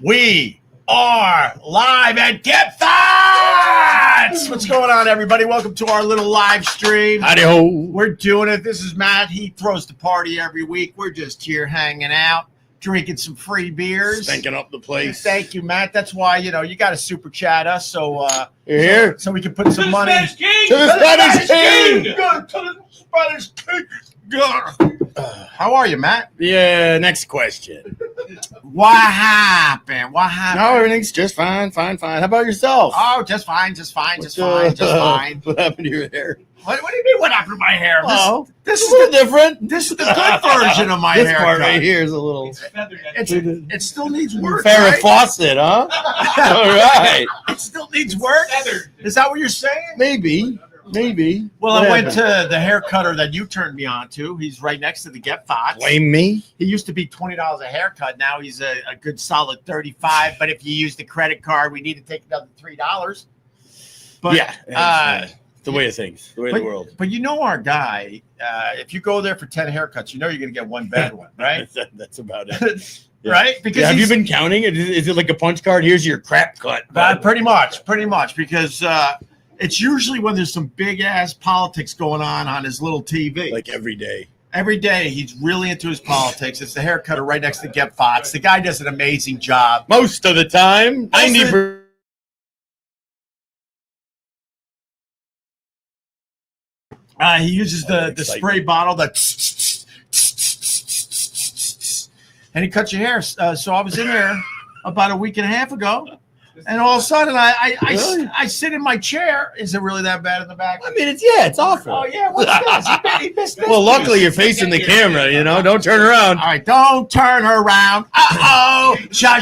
We are live at Gebhards! What's going on, everybody? Welcome to our little live stream. Howdy-ho. We're doing it. This is Matt. He throws the party every week. We're just here hanging out, drinking some free beers. Stinking up the place. Thank you, Matt. That's why, you got to super chat us so You're here? so we can put some money. To the Spanish King! To the Spanish King! How are you, Matt? Yeah, next question. What happened? No, everything's just fine. How about yourself? Oh, just fine. What What happened to your hair? do you mean? What happened to my hair? This It's a little different. This is the good version of my This haircut. part right here is a little It still needs work. Farrah Right? Fawcett, huh? All right. It still needs work. Is that what you're saying? Maybe. Well, What I went happened? to the hair cutter that you turned me on to. He's right next to the Gebhards. Blame me? He used to be $20 a haircut. Now he's a good solid $35. But if you use the credit card, we need to take another $3. But Yeah. The way of things. The way of the world. But you know our guy. If you go there for 10 haircuts, you know you're going to get one bad one, right? That's about it. Yeah. Right? Because Have you been counting? Is it like a punch card? Here's your crap cut. Pretty much, because it's usually when there's some big ass politics going on his little TV. Like every day. Every day, he's really into his politics. It's the hair cutter right next to Gebhards. The guy does an amazing job. Most of the time, 90%. He uses the spray bottle and he cuts your hair. So I was in there about a week and a half ago, and all of a sudden I sit in my chair. Is it really that bad in the back? I mean, it's awful. Oh yeah, what's this? He missed this. Well, luckily you're facing the camera, don't turn around. All right, don't turn her around. Uh-oh. Sha.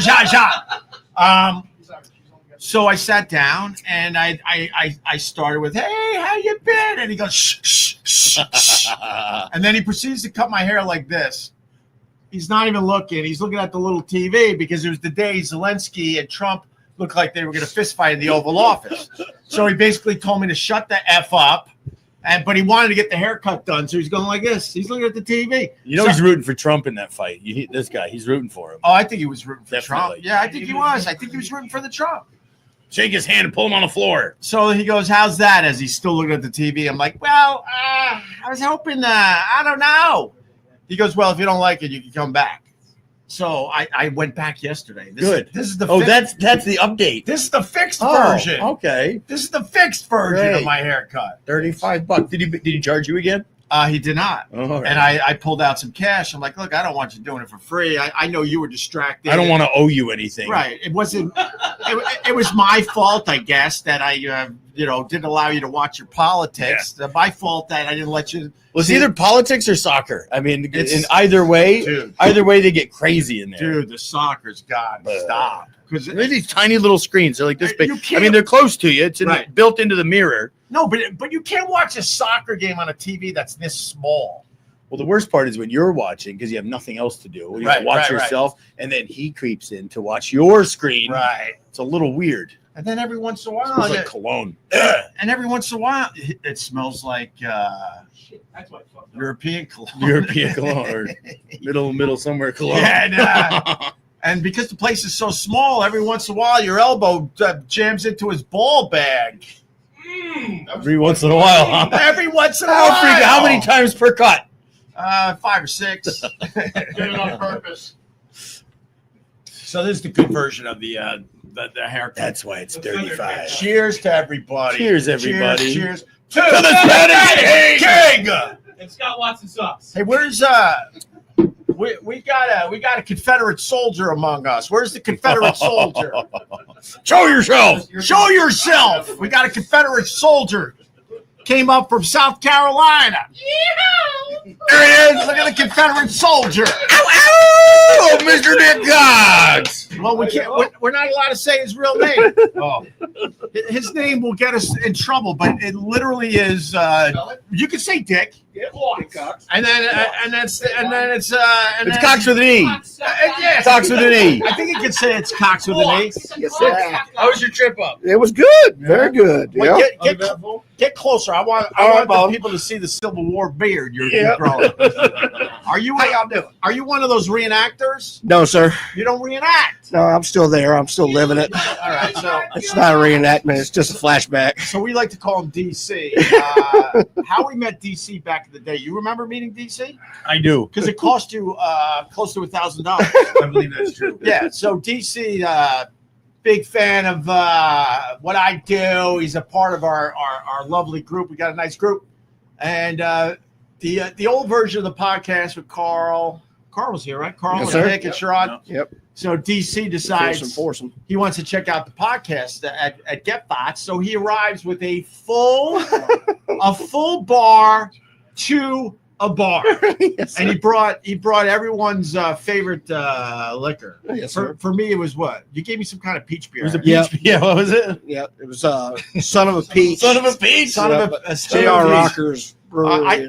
So I sat down and I started with, "Hey, how you been?" And he goes, shh. And then he proceeds to cut my hair like this. He's not even looking. He's looking at the little TV because it was the day Zelensky and Trump looked like they were going to fist fight in the Oval Office. So he basically told me to shut the F up. But he wanted to get the haircut done, so he's going like this. He's looking at the TV. He's rooting for Trump in that fight. This guy, he's rooting for him. Oh, I think he was rooting for Definitely. Trump. Yeah, I think he was. I think he was rooting for the Trump. Shake his hand and pull him on the floor. So he goes, "How's that?" As he's still looking at the TV. I'm like, "Well, I was hoping, I don't know." He goes, "Well, if you don't like it, you can come back." So I went back yesterday. Good. This is the that's the update. This is the fixed version. Okay. This is the fixed version of Great. my haircut. $35. Did he charge you again? He did not. Oh, all right. And I pulled out some cash. I'm like, "Look, I don't want you doing it for free. I know you were distracted. I don't want to owe you anything. Right. It wasn't. It was my fault, I guess, that I didn't allow you to watch your politics. My fault that I didn't let you. Well, it's either politics or soccer. I mean, It's- in either way, Dude. they get crazy in there. Dude, the soccer's got to stop. Because They're these tiny little screens. They're like this big. You I can't- mean, they're close to you. It's Right. built into the mirror. no, but you can't watch a soccer game on a TV that's this small. Well, the worst part is when you're watching because you have nothing else to do. When you Right, watch right. yourself, and then he creeps in to watch your screen. Right. It's a little weird. And then every once in a It while, smells like cologne. and every once in a while, it smells like European cologne. European cologne or middle somewhere cologne. Yeah, and because the place is so small, every once in a while, your elbow jams into his ball bag. Every once in a while, huh? Every once in a while. How many times per cut? 5 or 6. Did it on purpose. So this is the good version of the haircut. That's why it's 35. Cheers to everybody. Cheers, everybody. Cheers To the Spanish King! And Scott Watson sucks. Hey, where's we got a Confederate soldier among us. Where's the Confederate soldier? Show yourself. Show yourself. We got a Confederate soldier. Came up from South Carolina. There he is. Look at the Confederate soldier. Oh, Mr. Dick Gogs. Well, we can't. We're not allowed to say his real name. Oh, his name will get us in trouble, but it literally is. You can say Dick. And then it's Cox with an E. yes. Cox with an E. I think you could say it's Cox with an E. Yes, sir. How was your trip up? It was good. Very good. Wait, Yeah. get closer. I want the people to see the Civil War beard you're growing. Are you? How y'all doing? Are you one of those reenactors? No, sir. You don't reenact. No, I'm still there. I'm still living it. All right. So It's not a reenactment. It's just a flashback. So we like to call him DC. How we met DC back in the day. You remember meeting DC? I do. Because it cost you close to $1,000. I believe that's true. Yeah. So DC, big fan of what I do. He's a part of our lovely group. We got a nice group. And the old version of the podcast with Carl. Carl was here, right? Carl Yes, and sir. Nick and Sherrod. Yep. So DC decides Force 'em. he wants to check out the podcast at Gebhards. So he arrives with a full bar to a bar, Yes, sir. and he brought everyone's favorite liquor. Yes, sir. For me, it was what you gave me some kind of peach beer. It was a Yeah. peach. Yeah, what was it? Yeah, it was Son of a Peach. Son of a peach. Son of a J.R. Rockers Brewery.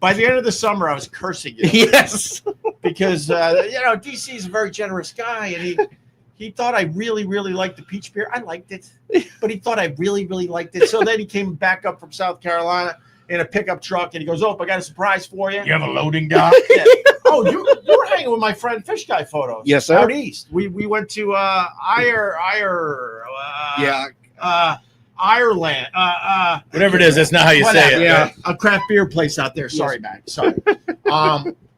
By the end of the summer, I was cursing you Yes. because DC is a very generous guy, and he thought I really, really liked the peach beer. I liked it, but he thought I really, really liked it. So then he came back up from South Carolina in a pickup truck, and he goes, "Oh, I got a surprise for you." You have a loading dock? Yeah. Oh, you were hanging with my friend Fish Guy Photos. Yes, sir. Out east. We went to Ireland. Whatever it is, that's not how you say it. Yeah. A craft beer place out there. Sorry, man. Sorry.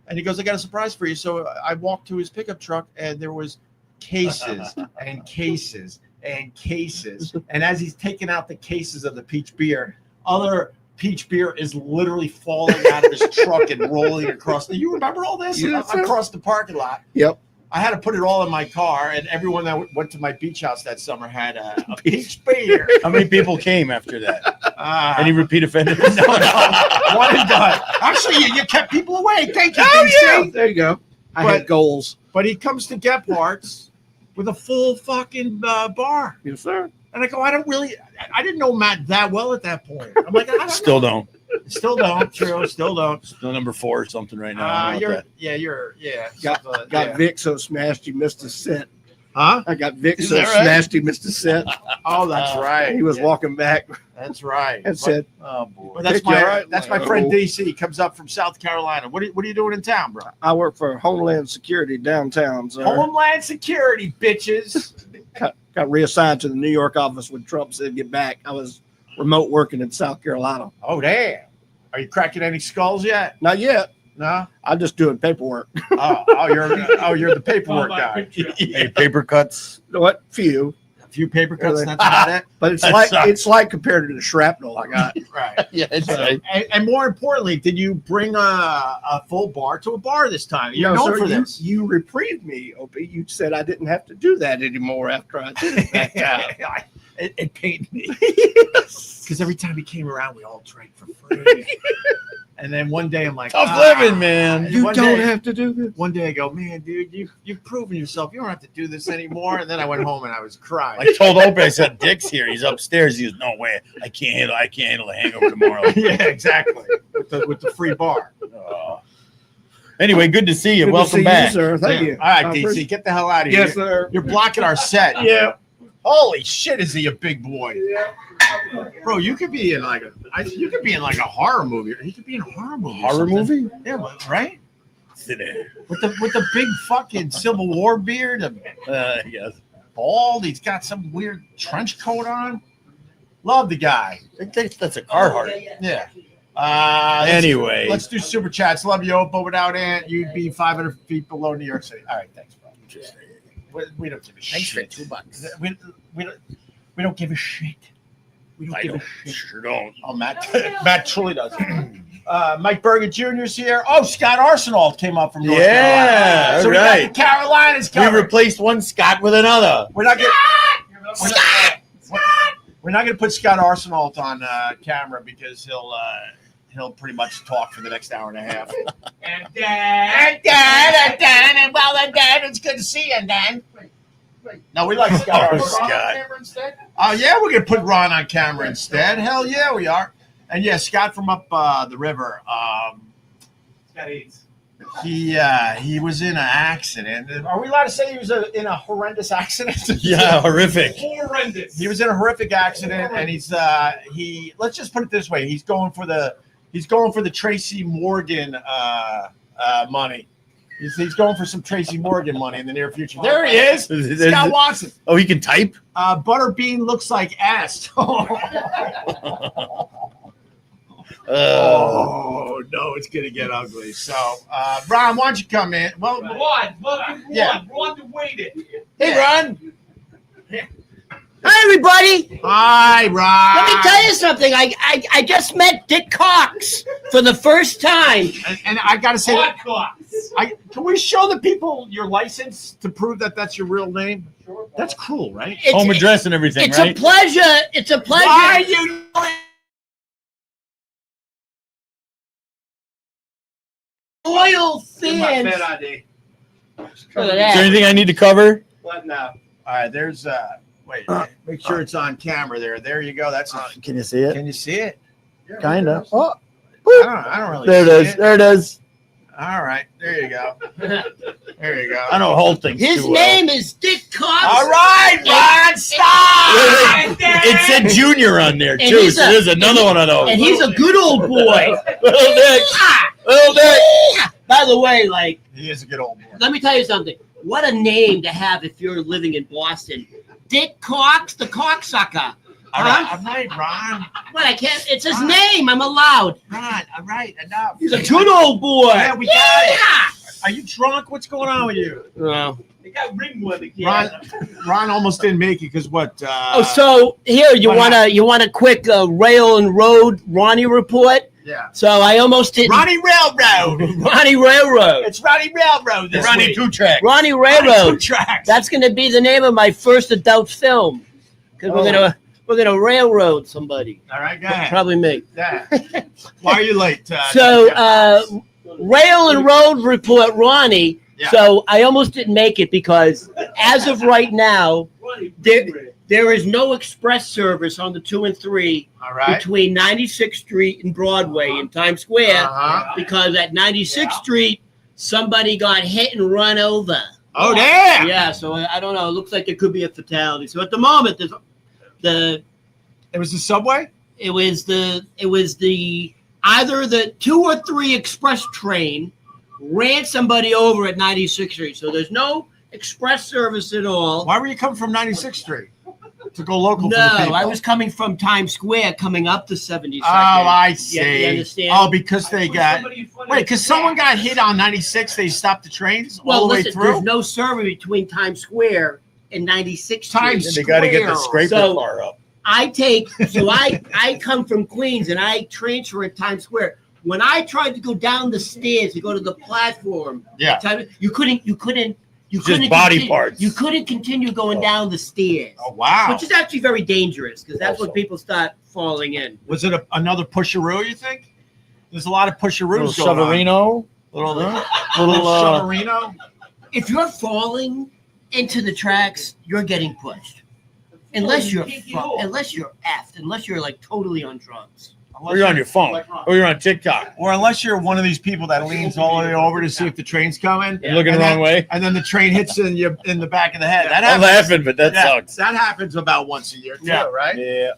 And he goes, "I got a surprise for you." So I walked to his pickup truck, and there was cases and cases and cases. And as he's taking out the cases of the peach beer, other peach beer is literally falling out of his truck and rolling across. Do you remember all this? Yes, sir. Across the parking lot. Yep. I had to put it all in my car, and everyone that went to my beach house that summer had a peach beer. How many people came after that? Any No, repeat offenders? one and done. Actually, you kept people away. Thank you, Oh, DC. yeah. There you go. I But- had goals. But he comes to Gebhards with a full fucking bar. Yes, sir. And I go, I didn't know Matt that well at that point. I'm like, I don't Still know. don't. Still don't. True. Still don't. Still number 4 or something right now. I don't know about You're Got yeah. Vic so smashed he missed a set. Huh? I got Vic Is so that right? smashed he missed a set. Oh, that's right. He was walking back That's right. and said, Oh, boy. But that's Pick you right. that's my Oh. friend DC. He comes up from South Carolina. What are you doing in town, bro? I work for Homeland Security downtown, sir. Homeland Security, bitches. Got reassigned to the New York office when Trump said get back. I was remote working in South Carolina. Oh damn. Are you cracking any skulls yet? Not yet. No. I'm just doing paperwork. You're the paperwork guy. Hey, paper cuts. What? Few. A few paper cuts. That's about it. But it's That like sucks. it's like compared to the shrapnel I got. Right. Yeah, it's So, and more importantly, did you bring a full bar to a bar this time? You're known sir, for this. You reprieved me, Opie. You said I didn't have to do that anymore after I did it that time. It pained me because every time he came around, we all drank for free. And then one day, I'm like, tough living, man. You One don't day- have to do this. One day I go, man, dude, you've proven yourself. You don't have to do this anymore. And then I went home and I was crying. I told Opie, I said, Dick's here. He's upstairs. He goes, no way. I can't handle the hangover tomorrow. Yeah, exactly. With the free bar. Oh. Anyway, good to see you. Good to Welcome see back. you, sir. Thank Yeah. you. All right, I DC, appreciate- get the hell out of Yes, here. sir. You're blocking our set. Yeah. Holy shit, is he a big boy? Bro, you could be in like a horror movie. He could be in a horror movie. or Horror something. movie? Yeah, but, right? Sit there. With the big fucking Civil War beard, and Yes. bald. He's got some weird trench coat on. Love the guy. That's a Carhartt. Yeah. Anyway. Let's do super chats. Love you, Oppo. Without Ant, you'd be 500 feet below New York City. All right, thanks, bro. We don't give a Thanks for shit. $2. We don't give a shit. We don't I give don't. a shit. Sure don't. Oh, Matt truly does. Mike Bergen Jr.'s here. Oh, Scott Arsenal came up from North Yeah, Carolina. So we right. got the Carolinas We covered. replaced one Scott with another. We're not going to put Scott Arsenal on camera because he'll pretty much talk for the next hour and a half. And Dan, it's good to see you, Dan. No, we like Scott Oh, Arsenal. Scott. Oh, yeah, we're going to put Ron on camera instead. Hell yeah, we are. And yeah, Scott from up the river. Got AIDS. He was in an accident. Are we allowed to say he was in a horrendous accident? Yeah, horrific. Horrendous. He was in a horrific accident, and let's just put it this way: he's going for the Tracy Morgan money. He's going for some Tracy Morgan money in the near future. There he is, Scott Watson. Oh, he can type? Butterbean looks like ass. Oh no, it's gonna get ugly. So, Ron, why don't you come in? Well, Ron, the waited. hey, Ron. Hi, everybody. Hi, Ron. Let me tell you something. I just met Dick Cox for the first time. And I gotta say, Podcast. can we show the people your license to prove that that's your real name? That's cool, right? Home address and everything, It's right? a pleasure. It's a pleasure. Why are you? Loyal Give my fans. Fed ID. Look at Is there that. anything I need to cover? What now? All right, there's wait, make sure it's on camera there. There you go. That's Can you see it? can you see it? Kind of. Oh, I don't really there it see is. There it is. All right, there you go. There you go. I don't hold things His too well. name is Dick Cox. All right, Ron, stop. It said Junior on there, And too. he's So a- there's another one of those. And he's a good old boy. Little Dick. Little Dick. By the way, like, He is a good old boy. let me tell you something. What a name to have if you're living in Boston. Dick Cox, the cocksucker. All right, Ron. What, I can't, it's his name. I'm allowed. Ron, all right, enough. He's a good old boy. Yeah, we got it. Are you drunk? What's going on with you? Well, They got ringwood again. Ron almost didn't make it because what? so here you what want a quick rail and road Ronnie report. Yeah. So I almost didn't. Ronnie Railroad. Ronnie Railroad. It's Ronnie Railroad this Ronnie week. 2-track. Ronnie Two Railroad. tracks. That's going to be the name of my first adult film because we're gonna railroad somebody. All right, go ahead. Probably me. Yeah. Why are you late? So rail and road report, Ronnie. Yeah. So I almost didn't make it because as of right now, there is no express service on the 2 and 3 all right. between 96th Street and Broadway in Times Square because at 96th Street somebody got hit and run over. Oh, damn. Yeah, so I don't know. It looks like there could be a fatality. So at the moment, there's It was the subway? it was the either the 2 or 3 express train ran somebody over at 96th Street. So there's no express service at all. Why were you coming from 96th Street? To go local No, for the people? I was coming from Times Square, coming up to 72nd. Oh, I see. You understand? Oh, because they got... Wait, because someone got hit on 96, they stopped the trains all Well, the way listen, through? there's no service between Times Square and 96th Street. Times They got to get the Square. scraper So- car up. I come from Queens and I transfer at Times Square. When I tried to go down the stairs to go to the platform, Yeah. you couldn't Just body parts. You couldn't continue going down the stairs, Oh, wow. which is actually very dangerous because that's Also. when people start falling in. Was it another pusheroo, you think? There's a lot of Little pusheroos going on. Severino. Little Little, Shoverino? If you're falling into the tracks, you're getting pushed. Unless you're effed, unless you're like totally on drugs. or you're on your phone. Or you're on TikTok. Or unless you're one of these people that leans all the way over to see if the train's coming. You're looking the And wrong way. And then the train hits you in the back of the head. That I'm happens. laughing, but that Yeah, sucks. That happens about once a year, too, Yeah. right? Yeah.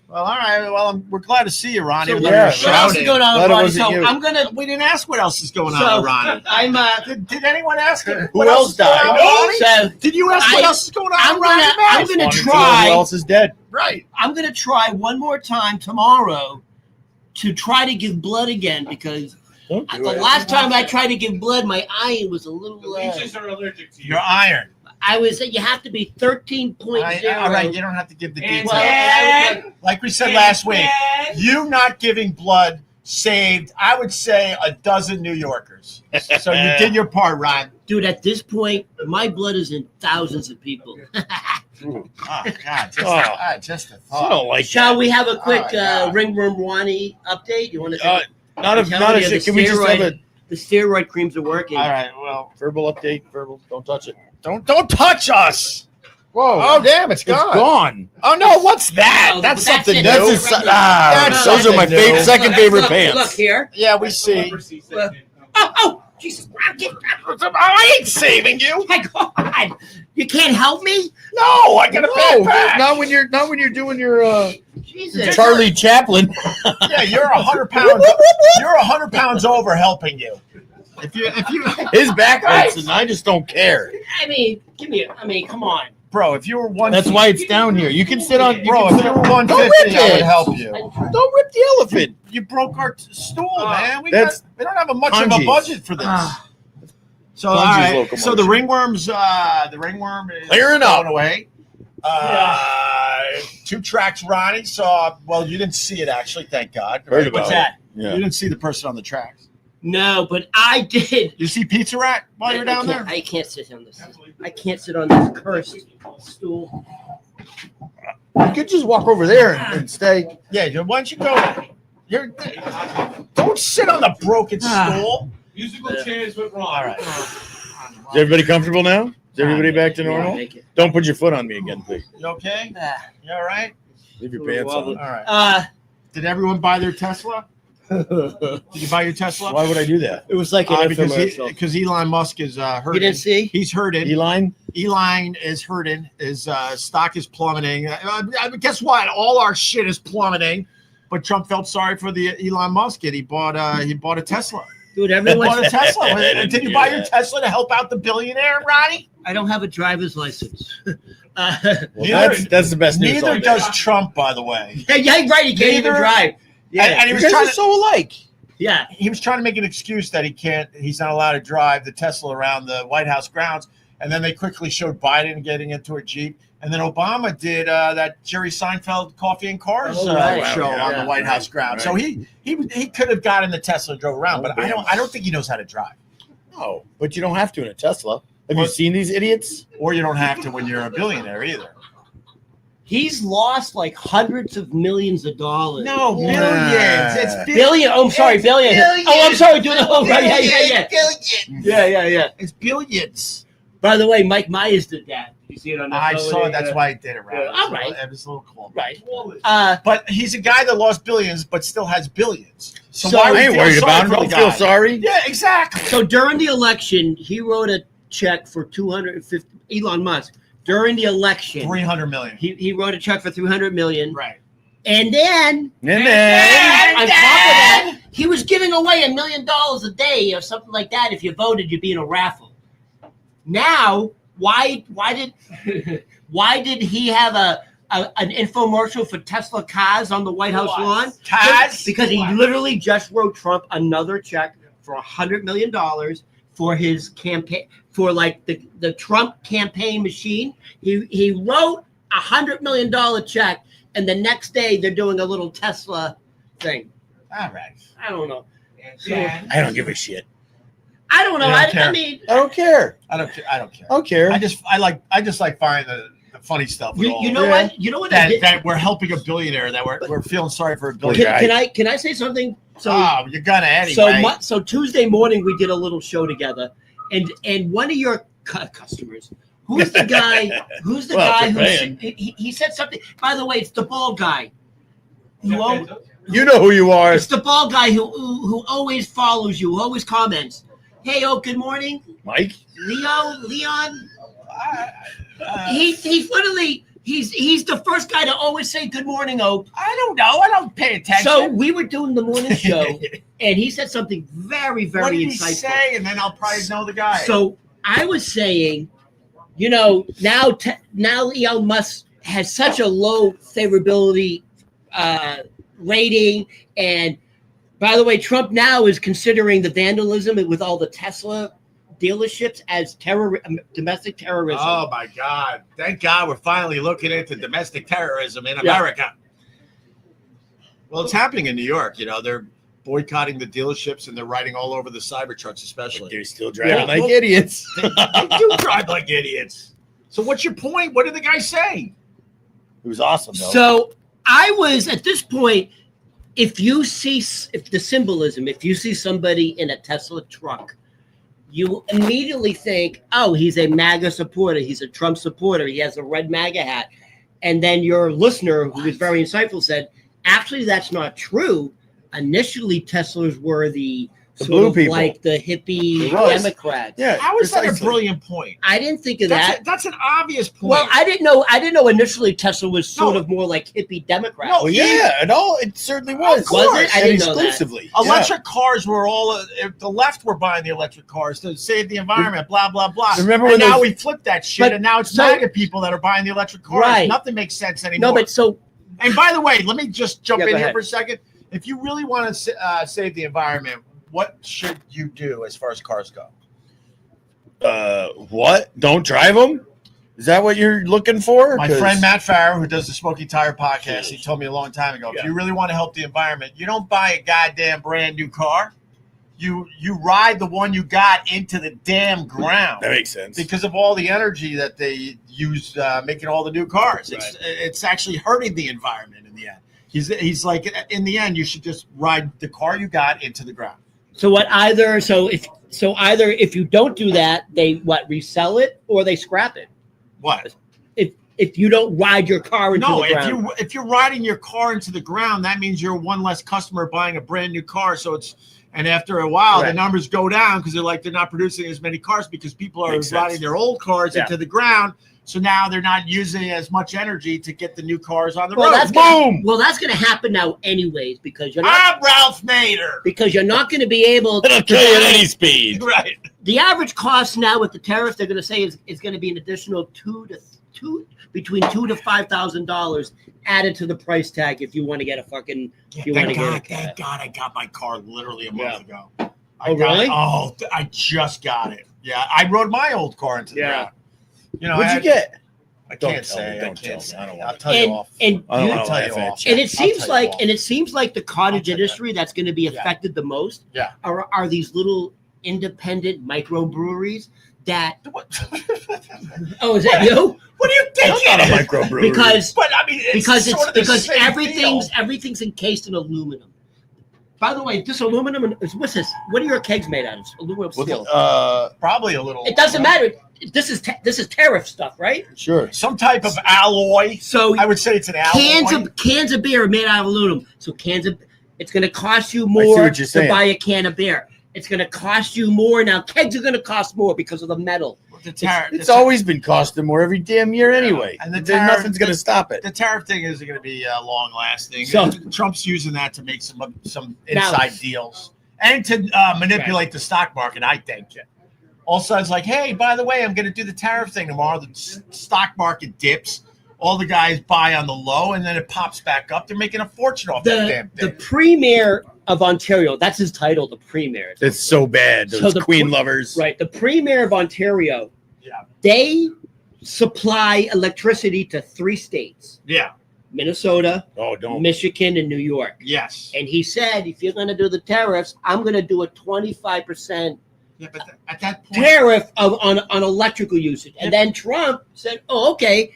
Well, all right. Well, we're glad to see you, Ronnie. So Even what, though you're yeah, what else is shouting. going on, Glad it Ronnie? wasn't So you. I'm gonna. We didn't ask what else is going on, So with Ronnie. I'm. Did anyone ask him? Who what else is going died? on, No. Ronnie? So Did you ask what I- else is going on? I'm with Ronnie gonna- Mack? I'm gonna Wanted to know try. Who else is dead? Right. I'm gonna try one more time tomorrow to try to give blood again because Don't do the it. last time I tried to give blood, my iron was a little. The leeches are allergic to you. You're iron. I was. You have to be 13.0. All right. You don't have to give the And details. then- Like we said last week, you not giving blood saved, I would say, a dozen New Yorkers. So you did your part, Ron. Dude, at this point, my blood is in thousands of people. Oh, God. Just a I thought. don't like Shall we have a quick yeah. Ring Room Ronnie update? You want to? Not a shit. Can we just have a The steroid creams are working. All right. Well, verbal update? Verbal. Don't touch it. don't touch us. Whoa! Oh, damn, it's It's gone. gone. Oh no! What's that? No, That's but that's something it. new. That's it. That's Those those are my something new. second favorite Look pants. here. Yeah, we see. Oh, Jesus! I ain't saving you. My God! You can't help me, No, I got a No, backpack. not when you're doing your Jesus! Charlie Chaplin. Yeah, you're 100 pounds. You're 100 pounds over helping you. If you, His back hurts, and I just don't care. I mean, give me. I mean, come on. bro, if you were one, That's why it's down here. You can sit on. bro, if you were Don't 150, rip I would it. help you. Don't rip the elephant. You broke our stool, man. We That's don't have much of a Punji's. budget for this. So all Punji's right, locomotion. so the ringworm is Clearing up. going away. 2 tracks, Ronnie saw. Well, you didn't see it actually, thank God. Heard about What's it. that? You Yeah. didn't see the person on the tracks. No, but I did. You see Pizza Rat while you're down there? I can't sit on this. I can't sit on this cursed stool. You could just walk over there and stay. Yeah, why don't you go? Don't sit on the broken stool. Musical chairs went wrong. All right. Is everybody comfortable now? Is everybody back to normal? Make it. Don't put your foot on me again, please. You okay? Ah. You all right? Leave your pants on. All right. Did everyone buy their Tesla? Did you buy your Tesla? Why would I do that? It was like an infomercial. Because Elon Musk is hurting. You didn't see? He's hurting. Elon? Elon is hurting. His stock is plummeting. Guess what? All our shit is plummeting. But Trump felt sorry for the Elon Musk kid. He bought a Tesla. Dude, He everyone. bought a Tesla. didn't Did you do buy that. your Tesla to help out the billionaire, Ronnie? I don't have a driver's license. Well, Neither- that's the best news. Neither all does day. Trump, by the way. yeah, right. He can't even Neither- drive. Yeah, And he You was guys trying are to. so alike. yeah. He was trying to make an excuse that he's not allowed to drive the Tesla around the White House grounds. And then they quickly showed Biden getting into a Jeep. And then Obama did that Jerry Seinfeld Coffee and Cars Oh, right. show Yeah, on the White House grounds. So right. he could have got in the Tesla and drove around, Oh, but I don't think he knows how to drive. No, but you don't have to in a Tesla. Have Well- you seen these idiots? Or you don't have to when you're a billionaire either. He's lost like hundreds of millions of dollars. No, Yeah. billions. It's Billion. Oh, I'm sorry, billion. billions. Oh, I'm sorry. Do the whole. Right, yeah. Billions. Yeah. It's billions. By the way, Mike Myers did that. You see it on the I photo saw there? it. That's why he did it, right? Yeah, all right. It was a little cool. Right. Uh, But he's a guy that lost billions, but still has billions. So, So- why I would ain't you feel worried sorry about him. for the Don't feel guy? sorry. Yeah, exactly. So during the election, he wrote a check for 250. Elon Musk. During the election, 300 million. he wrote a check for 300 million, Right. and then And then, on top of that, he was giving away $1 million a day or something like that. If you voted, you'd be in a raffle. Now, why did he have an infomercial for Tesla cars on the White House lawn? Taz? Because he literally just wrote Trump another check for $100 million for his campaign, for like the Trump campaign machine. He wrote $100 million check, and the next day they're doing a little Tesla thing. All right. I don't know. I don't give a shit. I don't know. You don't I care. mean, I don't care. I don't care. I don't care. I just like finding the funny stuff. with all you of know it. what? You know what? I That, did? that we're helping a billionaire. That we're feeling sorry for a billionaire. Can I say something? So Oh, you're gonna anyway. so Tuesday morning we did a little show together, and one of your customers, who's the guy? Who's the Well, guy it's who a said, he said something? By the way, it's the bald guy. You know who you are. It's the bald guy who always follows you, who always comments. Hey, good morning, Mike? Leon. He literally he's the first guy to always say good morning, Ope. I don't know. I don't pay attention. So we were doing the morning show, and he said something very, very what did he insightful. say? And then I'll probably know the guy. So I was saying, now Elon Musk has such a low favorability rating, and by the way, Trump now is considering the vandalism with all the Tesla dealerships as domestic terrorism. Oh my God! Thank God we're finally looking into domestic terrorism in America. Well, it's happening in New York. You know, they're boycotting the dealerships and they're riding all over the Cybertrucks, especially. They're still driving Yeah. like Well- idiots. They do drive like idiots. So what's your point? What did the guy say? It was awesome, though. So I was at this point. If the symbolism, if you see somebody in a Tesla truck, you immediately think, oh, he's a MAGA supporter. He's a Trump supporter. He has a red MAGA hat. And then your listener, who was very insightful, said, actually, that's not true. Initially, Teslas were the blue of people. like the hippie It was. Democrats. Yeah. How is that a precisely. brilliant point? I didn't think of that. That's an obvious point. Well, I didn't know initially Tesla was sort of more like hippie Democrat. No, Well, yeah, it certainly was. Of course. Was it? I And didn't know that. exclusively. electric cars were all if the left were buying the electric cars to save the environment, blah blah blah. Remember and when now those- we flipped that shit, But- and now it's so- MAGA people that are buying the electric cars. Right. Nothing makes sense anymore. No, but so And by the way, let me just jump Yeah, in go here ahead. for a second. If you really want to save the environment, what should you do as far as cars go? What? Don't drive them? Is that what you're looking for? My 'Cause- friend Matt Farrer, who does the Smoky Tire podcast, he told me a long time ago, if you really want to help the environment, you don't buy a goddamn brand new car. You ride the one you got into the damn ground. That makes sense. Because of all the energy that they use making all the new cars. It's actually hurting the environment in the end. He's like, in the end, you should just ride the car you got into the ground. if you don't do that, they resell it or they scrap it. What? If you don't ride your car into No, the ground. if you're riding your car into the ground, that means you're one less customer buying a brand new car. And after a while, the Right. numbers go down because they're not producing as many cars because people are Makes sense. riding their old cars Yeah. into the ground. So now they're not using as much energy to get the new cars on the Well, road. that's Boom! that's going to happen now anyways because you're not I'm Ralph Nader. going to be able It'll to kill you at any speed. Right. the average cost now with the tariff they're going to say is going to be an additional between $2,000 to $5,000 added to the price tag if you want to get a fucking you want to get a Thank God I got my car literally a month ago. Really? I just got it. Yeah, I rode my old car into the ground. You know, What'd you get? I Don't can't tell say. me, I don't can't tell say. me. I don't want I'll to. tell you off. and I don't you- want to tell you laugh off. at you. and it I'll seems tell you like off. and it seems like the cottage I'll tell you industry that's going to be affected the most Yeah. are these little independent microbreweries that oh is that you What do you think? It's not a microbrewery. because But I mean, it's sort of the same everything's encased in aluminum. By the way, this aluminum what's this? What are your kegs made out of? Aluminum steel. probably a little. It doesn't matter. This is tariff stuff, right? Sure. Some type of alloy. So I would say it's an alloy. cans of beer are made out of aluminum. So it's going to cost you see more what you're to saying. buy a can of beer. It's going to cost you more now. Kegs are going to cost more because of the metal. It's always been costing more every damn year anyway. And the There's tariff- nothing's going to stop it. The tariff thing isn't going to be long lasting. So- Trump's using that to make some Now- inside deals and to manipulate the stock market. I think. All of a sudden, it's like, hey, by the way, I'm going to do the tariff thing tomorrow. The stock market dips. All the guys buy on the low, and then it pops back up. They're making a fortune off that damn The thing. Premier of Ontario, that's his title, the Premier. It's so bad. Those So the queen lovers. Right. The Premier of Ontario, Yeah. they supply electricity to 3 states, Yeah. Minnesota, Oh, don't. Michigan, and New York. Yes. And he said, if you're going to do the tariffs, I'm going to do a 25% Yeah, but at that point, tariff on electrical usage. And then Trump said, oh, okay,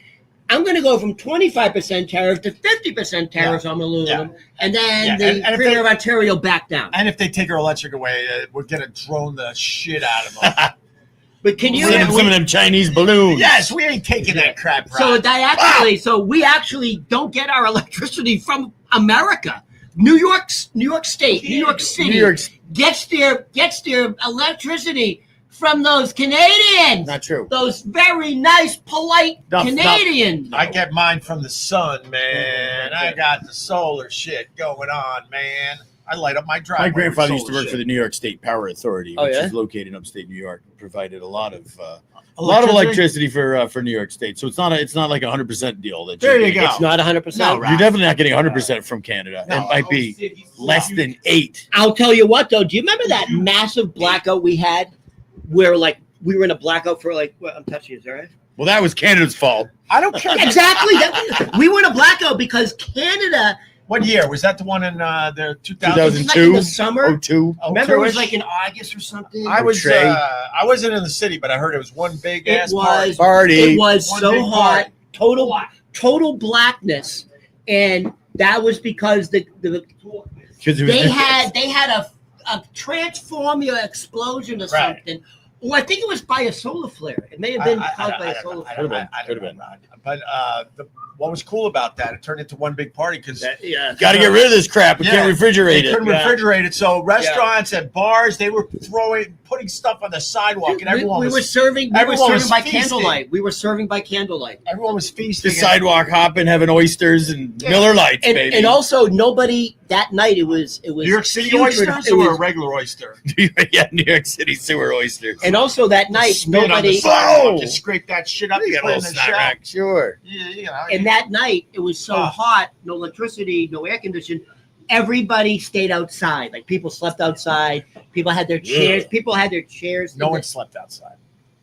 I'm going to go from 25% tariff to 50% tariffs on aluminum. And then Yeah, the and if Premier they- of Ontario backed down. and if they take our electric away, we're going to drone the shit out of them. But can you... Send them some of them Chinese balloons. Yes, we ain't taking that crap. So Brad. so we actually don't get our electricity from America. New York State, New York City New York. gets their electricity from those Canadians. Not true. Those very nice, polite Canadians. I get mine from the sun, man. I got the solar shit going on, man. I light up my driveway. My grandfather with used to work solar for the New York State Power Authority, Oh, which yeah? is located in upstate New York. Provided a lot of Electricity? electricity for New York State. So it's not like 100% deal. That There you're you getting. go. It's not 100%. No, You're right. definitely not getting 100% from Canada. No. It might be less than 8. I'll tell you what, though. Do you remember that massive blackout we had where, like, we were in a blackout for, like, what, I'm touching you, is that right? Well, that was Canada's fault. I don't care. Exactly. We were in a blackout because Canada, What year was that? The one in the 2000? 2000. like in the 02? summer. 02. Remember, it was 02-ish? like in August or something. I was. Trey. I wasn't in the city, but I heard it was one big It ass was. Party. It was One so big hot, party. total blackness, and that was because they Because had a transformer explosion or Right. something Well, I think it was by a solar flare. It may have been caused by a solar flare. Could've been. But what was cool about that? It turned into one big party because Yeah. Got to get rid of this crap. We can't refrigerate they it. couldn't refrigerate it. So restaurants and bars, they were putting stuff on the sidewalk, and everyone we was were serving. We were everyone was serving by feasting. candlelight. We were serving by candlelight. everyone was feasting. The sidewalk hopping, having oysters and Miller Lights, baby. And also nobody that night. It was New York City putrid. oysters It or a was- regular oyster? Yeah, New York City sewer oysters. And also that night, Spit on the nobody. sidewalk, Oh! just scrape that shit up, You you got a put it in little the snack shell. rack, sure. And that night, it was so hot, no electricity, no air conditioning. Everybody stayed outside. Like people slept outside. People had their chairs. People had their chairs. No in one the, slept outside.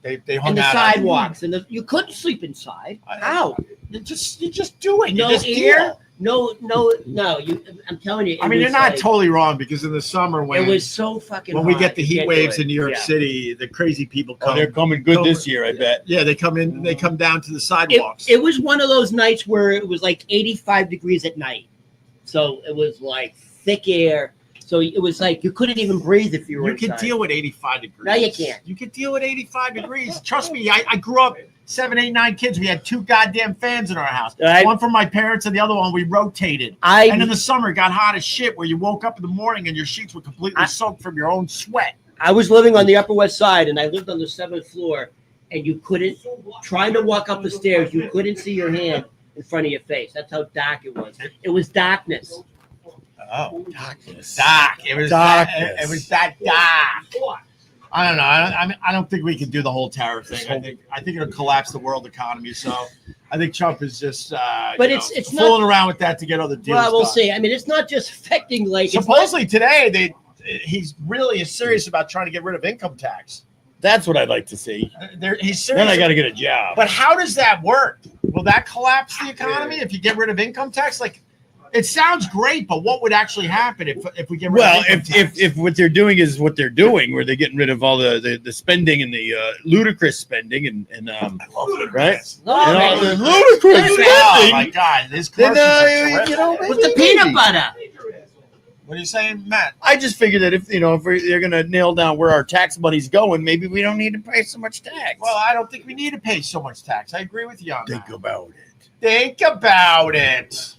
They hung in the out sidewalks, and you couldn't sleep inside. How? You just do it. No you just air. deal. No. I'm telling you. I mean, you're not totally wrong because in the summer when It was so fucking. when we hot, get the you heat can't do waves it. in New York Yeah. City, the crazy people Oh, come. they're coming good this year, I bet. Yeah, they come in. They come down to the sidewalks. It was one of those nights where it was like 85 degrees at night, so it was like thick air. So it was like you couldn't even breathe if you were you can inside. deal with 85 degrees. No, you can't. You can deal with 85 degrees. Trust me, I grew up 7, 8, 9 kids. We had 2 goddamn fans in our house. One for my parents and the other one we rotated. And in the summer, it got hot as shit where you woke up in the morning and your sheets were completely soaked from your own sweat. I was living on the Upper West Side, and I lived on the 7th floor, and you couldn't, trying to walk up the stairs, you couldn't see your hand in front of your face. That's how dark it was. It was darkness. Oh, Darkness. dark. It was Darkness. That, it was that dark. I don't know. I don't think we can do the whole tariff thing. I think it'll collapse the world economy. So I think Trump is just But it's not fooling around with that to get other deals. well, we'll done. see. I mean, it's not just affecting like it's not- Supposedly today he's really is serious about trying to get rid of income tax. That's what I'd like to see. He's serious. Then I got to get a job. But how does that work? Will that collapse the economy if you get rid of income tax? Like, it sounds great, but what would actually happen if we get rid Well, of income tax? if what they're doing is what they're doing, where they're getting rid of all the spending and the ludicrous spending and right? No, And all man. the ludicrous Oh my spending. God, this Then commercials are terrific. you know, with the peanut butter. What are you saying, Matt? I just figured that if they're going to nail down where our tax money's going, maybe we don't need to pay so much tax. Well, I don't think we need to pay so much tax. I agree with you on think that. about it. Think about it.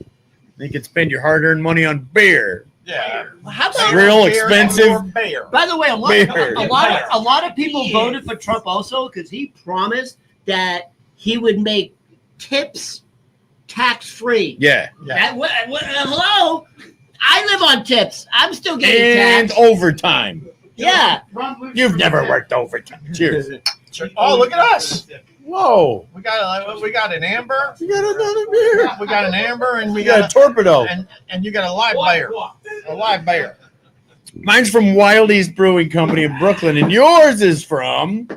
You can spend your hard-earned money on beer. Yeah. How about Real Beer expensive. or bear. By the way, a Beer. lot of people voted for Trump also because he promised that he would make tips tax free. Yeah. Hello, I live on tips. I'm still getting And taxed. overtime. Yeah, You've never worked overtime. Cheers. Oh, look at us. Whoa. We got an amber. You got another beer. We got an amber, and we You got a got torpedo. and you got a live bear. A live bear. Mine's from Wild East Brewing Company in Brooklyn, and yours is from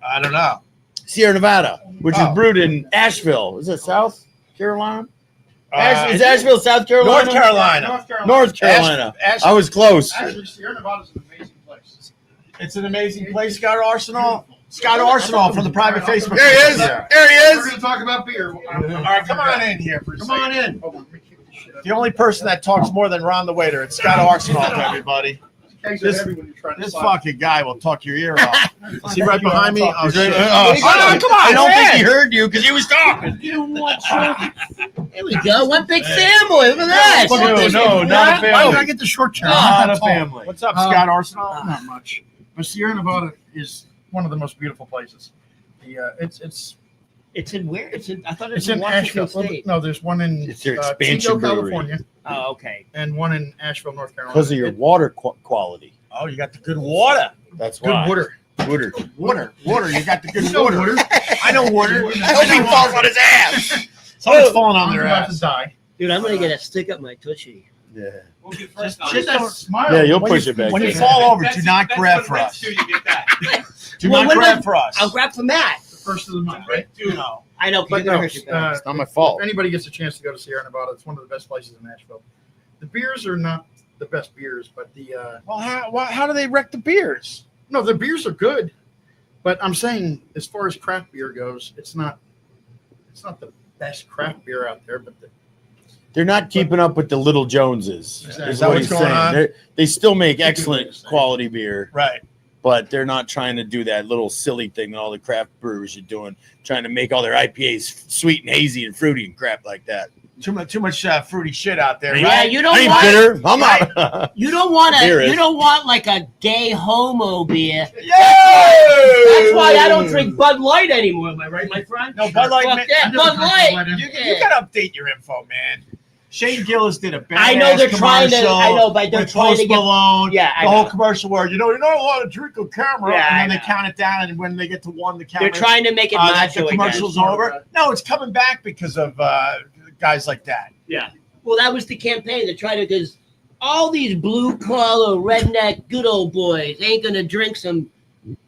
I don't know. Sierra Nevada, which is Oh. brewed in Asheville. Is it South Carolina? Is Is it? Asheville South Carolina? North Carolina. North Carolina. Ash- I was close. Actually, Sierra Nevada's an amazing place. It's an amazing place. Scott Arsenal. Scott Arsenal from the private Facebook. There he is. Yeah. There he We're is. going to talk about beer. All right, come on in here for a Come second. on in. Hold on, let me keep this shit up. The only person that talks more than Ron the waiter. It's Scott Arsenal, everybody. Kegs this- are heavy when you're trying to This slide. fucking guy will talk your ear off. Is he right behind me? Oh, He's shit. right- Come on, I don't think man. he heard you because he was talking. there we go. One big family. Look at that. No, not a Why did I family. get the short chair? Not a That's all. family. What's up, Scott Arsenal? Not much. But Sierra Nevada is one of the most beautiful places. It's in where? It's in. I thought it It's was in in Washington Asheville. State. No, there's one in It's their expansion Chico, brewery. California, Oh, okay. and one in Asheville, North Carolina. Because of your water quality. Oh, you got the good water. That's Good why. water. Water. You got the good You know water. water. I know water. I hope he falls on his ass. Someone's falling on I'm their about to ass. die. Dude, I'm gonna get a stick up my tushy. Yeah. Just Just don't- smile. Yeah, you'll When push you- it back. when you there. fall over, do not grab for us. Do Well, not when grab I- for us. I'll grab for Matt. The first of the month, right? No. I know, 'cause But you're gonna no, hurt your back. It's not my fault. if anybody gets a chance to go to Sierra Nevada, it's one of the best places in Nashville. The beers are not the best beers, but Well, how do they wreck the beers? no, the beers are good. But I'm saying, as far as craft beer goes, it's not the best craft beer out there. But They're not keeping up with the Little Joneses. Exactly. Is Is that what what's he's going saying. on? They still make excellent quality beer, Right. but they're not trying to do that little silly thing that all the craft brewers are doing, trying to make all their IPAs sweet and hazy and fruity and crap like that. Too much fruity shit out there. Yeah, Right? you don't I ain't want bitter. I'm not. you don't want Beer a is. you don't want like a gay homo beer. Yay! That's why I don't drink Bud Light anymore. Am I right, my friend? No, Bud Light. Fuck Man, that, Bud Light. you gotta update your info, man. Shane Gillis did a badass I know they're trying to. commercial I know, but they're with trying Post to get. Malone. Yeah, I the whole know. commercial where you're not allowed to drink on camera, Yeah, and I then they know. count it down, and when they get to one, the They're camera. trying to make it macho the again. commercial's over. No, it's coming back because of guys like that. Yeah. Well, that was the campaign. They're trying to, because all these blue collar redneck good old boys ain't gonna drink some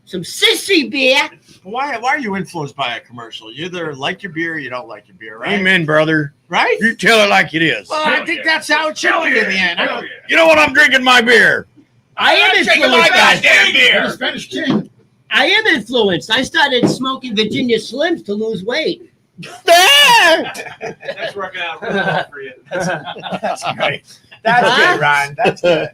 sissy beer. Why are you influenced by a commercial? You either like your beer or you don't like your beer, right? Amen, brother. Right? You tell it like it is. Well, I think that's how it should be in the end. You know what? I'm drinking my beer. I am drinking my influenced. goddamn beer. Spanish king. I am influenced. I started smoking Virginia Slims to lose weight. That's working out really well for you. That's great. That's good, Ron. That's good.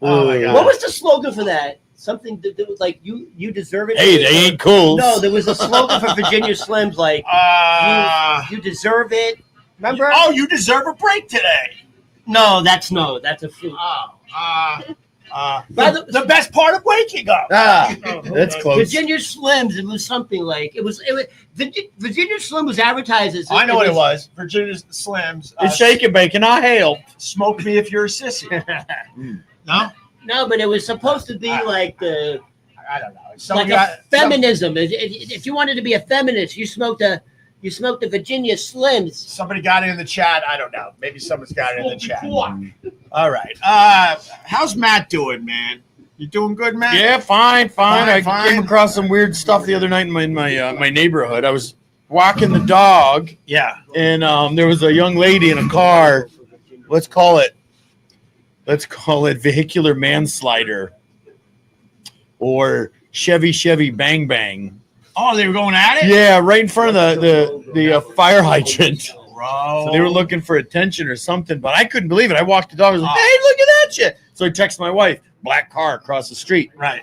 Oh my God. What was the slogan for that? Something to do with like you deserve it. Hey, they ain't cool. No, there was a slogan for Virginia Slims like you deserve it. Remember? Oh, you deserve a break today. No, that's a flute. By The best part of waking up. That's close. Virginia Slims. It was something like it was. Virginia Slim was advertised as. I know what it was. Virginia Slims. It's shake and bake, and I help. Smoke me if you're a sissy. No, No, but it was supposed to be like the I don't know. like Somebody a feminism. If you wanted to be a feminist, you smoked the Virginia Slims. somebody got it in the chat. I don't know. Maybe someone's got it in the chat. All right. How's Matt doing, man? You doing good, Matt? Yeah, fine. I Fine. came across some weird stuff the other night in my neighborhood. I was walking the dog, Yeah. and there was a young lady in a car. Let's call it vehicular manslaughter, or Chevy Bang Bang. Oh, they were going at it? Yeah, right in front of the fire hydrant. Bro. So they were looking for attention or something, but I couldn't believe it. I walked the dog. I was like, "Hey, look at that shit!" So I texted my wife. Black car across the street. Right.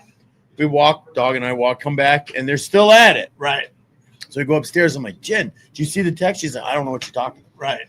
We walk, dog and I walk, come back, and they're still at it. Right. So we go upstairs. I'm like, "Jen, do you see the text?" She's like, "I don't know what you're talking about." Right.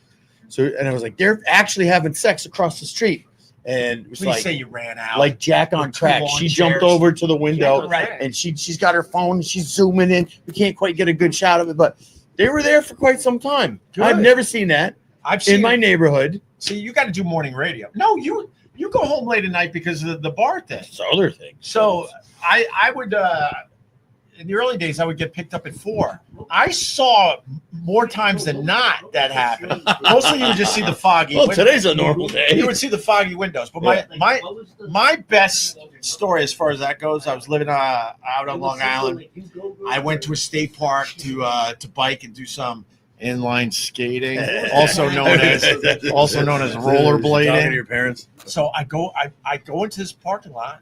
So, and I was like, "They're actually having sex across the street," and it was Please like, say you ran out. like Jack on With two track. lawn She jumped chairs. over to the window, Right. and she's got her phone. She's zooming in. We can't quite get a good shot of it, but they were there for quite some time. Good. I've never seen that I've seen in my neighborhood. See, you got to do morning radio. No, you go home late at night because of the bar thing. It's other things. So I would in the early days I would get picked up at 4. I saw more times than not that happened. Mostly you would just see the foggy. Well, windows. today's a normal day. You would see the foggy windows. But my best story as far as that goes, I was living out on Long Island. I went to a state park to bike and do some inline skating, also known as Talking to rollerblading. your parents. So I go into this parking lot,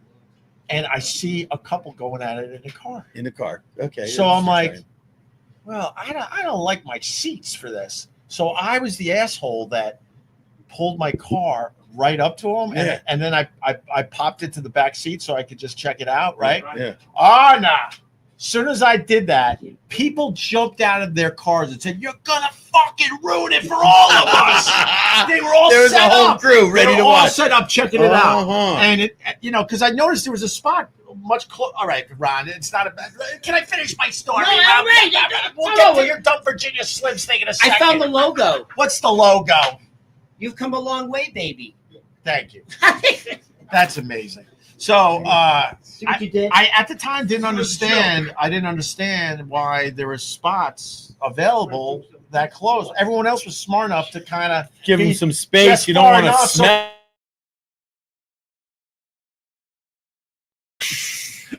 and I see a couple going at it in a car. In the car. Okay. So I'm like, well, I don't like my seats for this. So I was the asshole that pulled my car right up to him, Yeah. and then I popped it to the back seat so I could just check it out, right? Yeah. Oh, nah. Soon as I did that, people jumped out of their cars and said, "You're gonna fucking ruin it for all of us." They were all There was set a whole up. crew ready They to were all watch. set up checking it out, Uh-huh. and it, because I noticed there was a spot much close. All right, Ron, it's not a bad. Can I finish my story? No, Ron? all right. We'll No, get no. to your dumb Virginia Slims thing in a I second. found the logo. What's the logo? You've come a long way, baby. Thank you. That's amazing. So See what you did? I at the time didn't understand. I didn't understand why there were spots available that close. Everyone else was smart enough to kind of Give them be some space. just You don't far want to enough so- smell.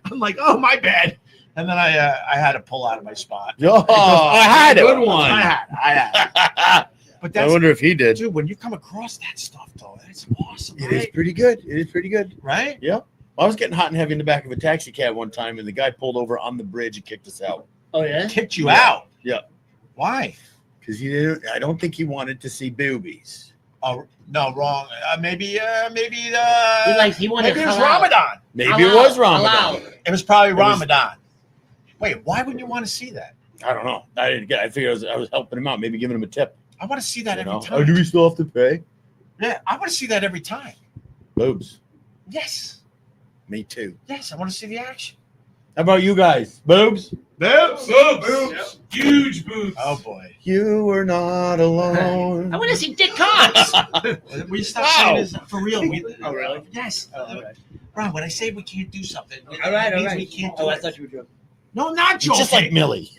I'm like, oh, my bad. And then I had to pull out of my spot. Oh, I had a good one. I had. But I that's, wonder if he did. dude, when you come across that stuff, though, that's awesome, It is right? pretty good. It is pretty good. Right? I was getting hot and heavy in the back of a taxi cab one time, and the guy pulled over on the bridge and kicked us out Oh yeah. Kicked you Yeah. out. Yeah. Why? because he didn't. I don't think he wanted to see boobies. Oh no, wrong. Maybe. He wanted Maybe it was halal. Ramadan. Maybe it was Ramadan. Halal. It was probably was- Ramadan. Wait, why wouldn't you want to see that? I don't know. I didn't get. I figured I was helping him out, maybe giving him a tip. I want to see that You every know? time. Oh, do we still have to pay? Yeah, I want to see that every time. Boobs. Yes, Me too. yes, I want to see the action. How about you guys? Boobs. Boobs, Boobs. Huge boobs. Oh boy, You were not alone. I want to see dick cocks. we stop Wow. saying this for real. Oh, really? Yes. Oh, okay. Ron, when I say we can't do something, All right, it all means right. we can't do Oh, I it. thought you were joking. No, not It's joking. just like Millie.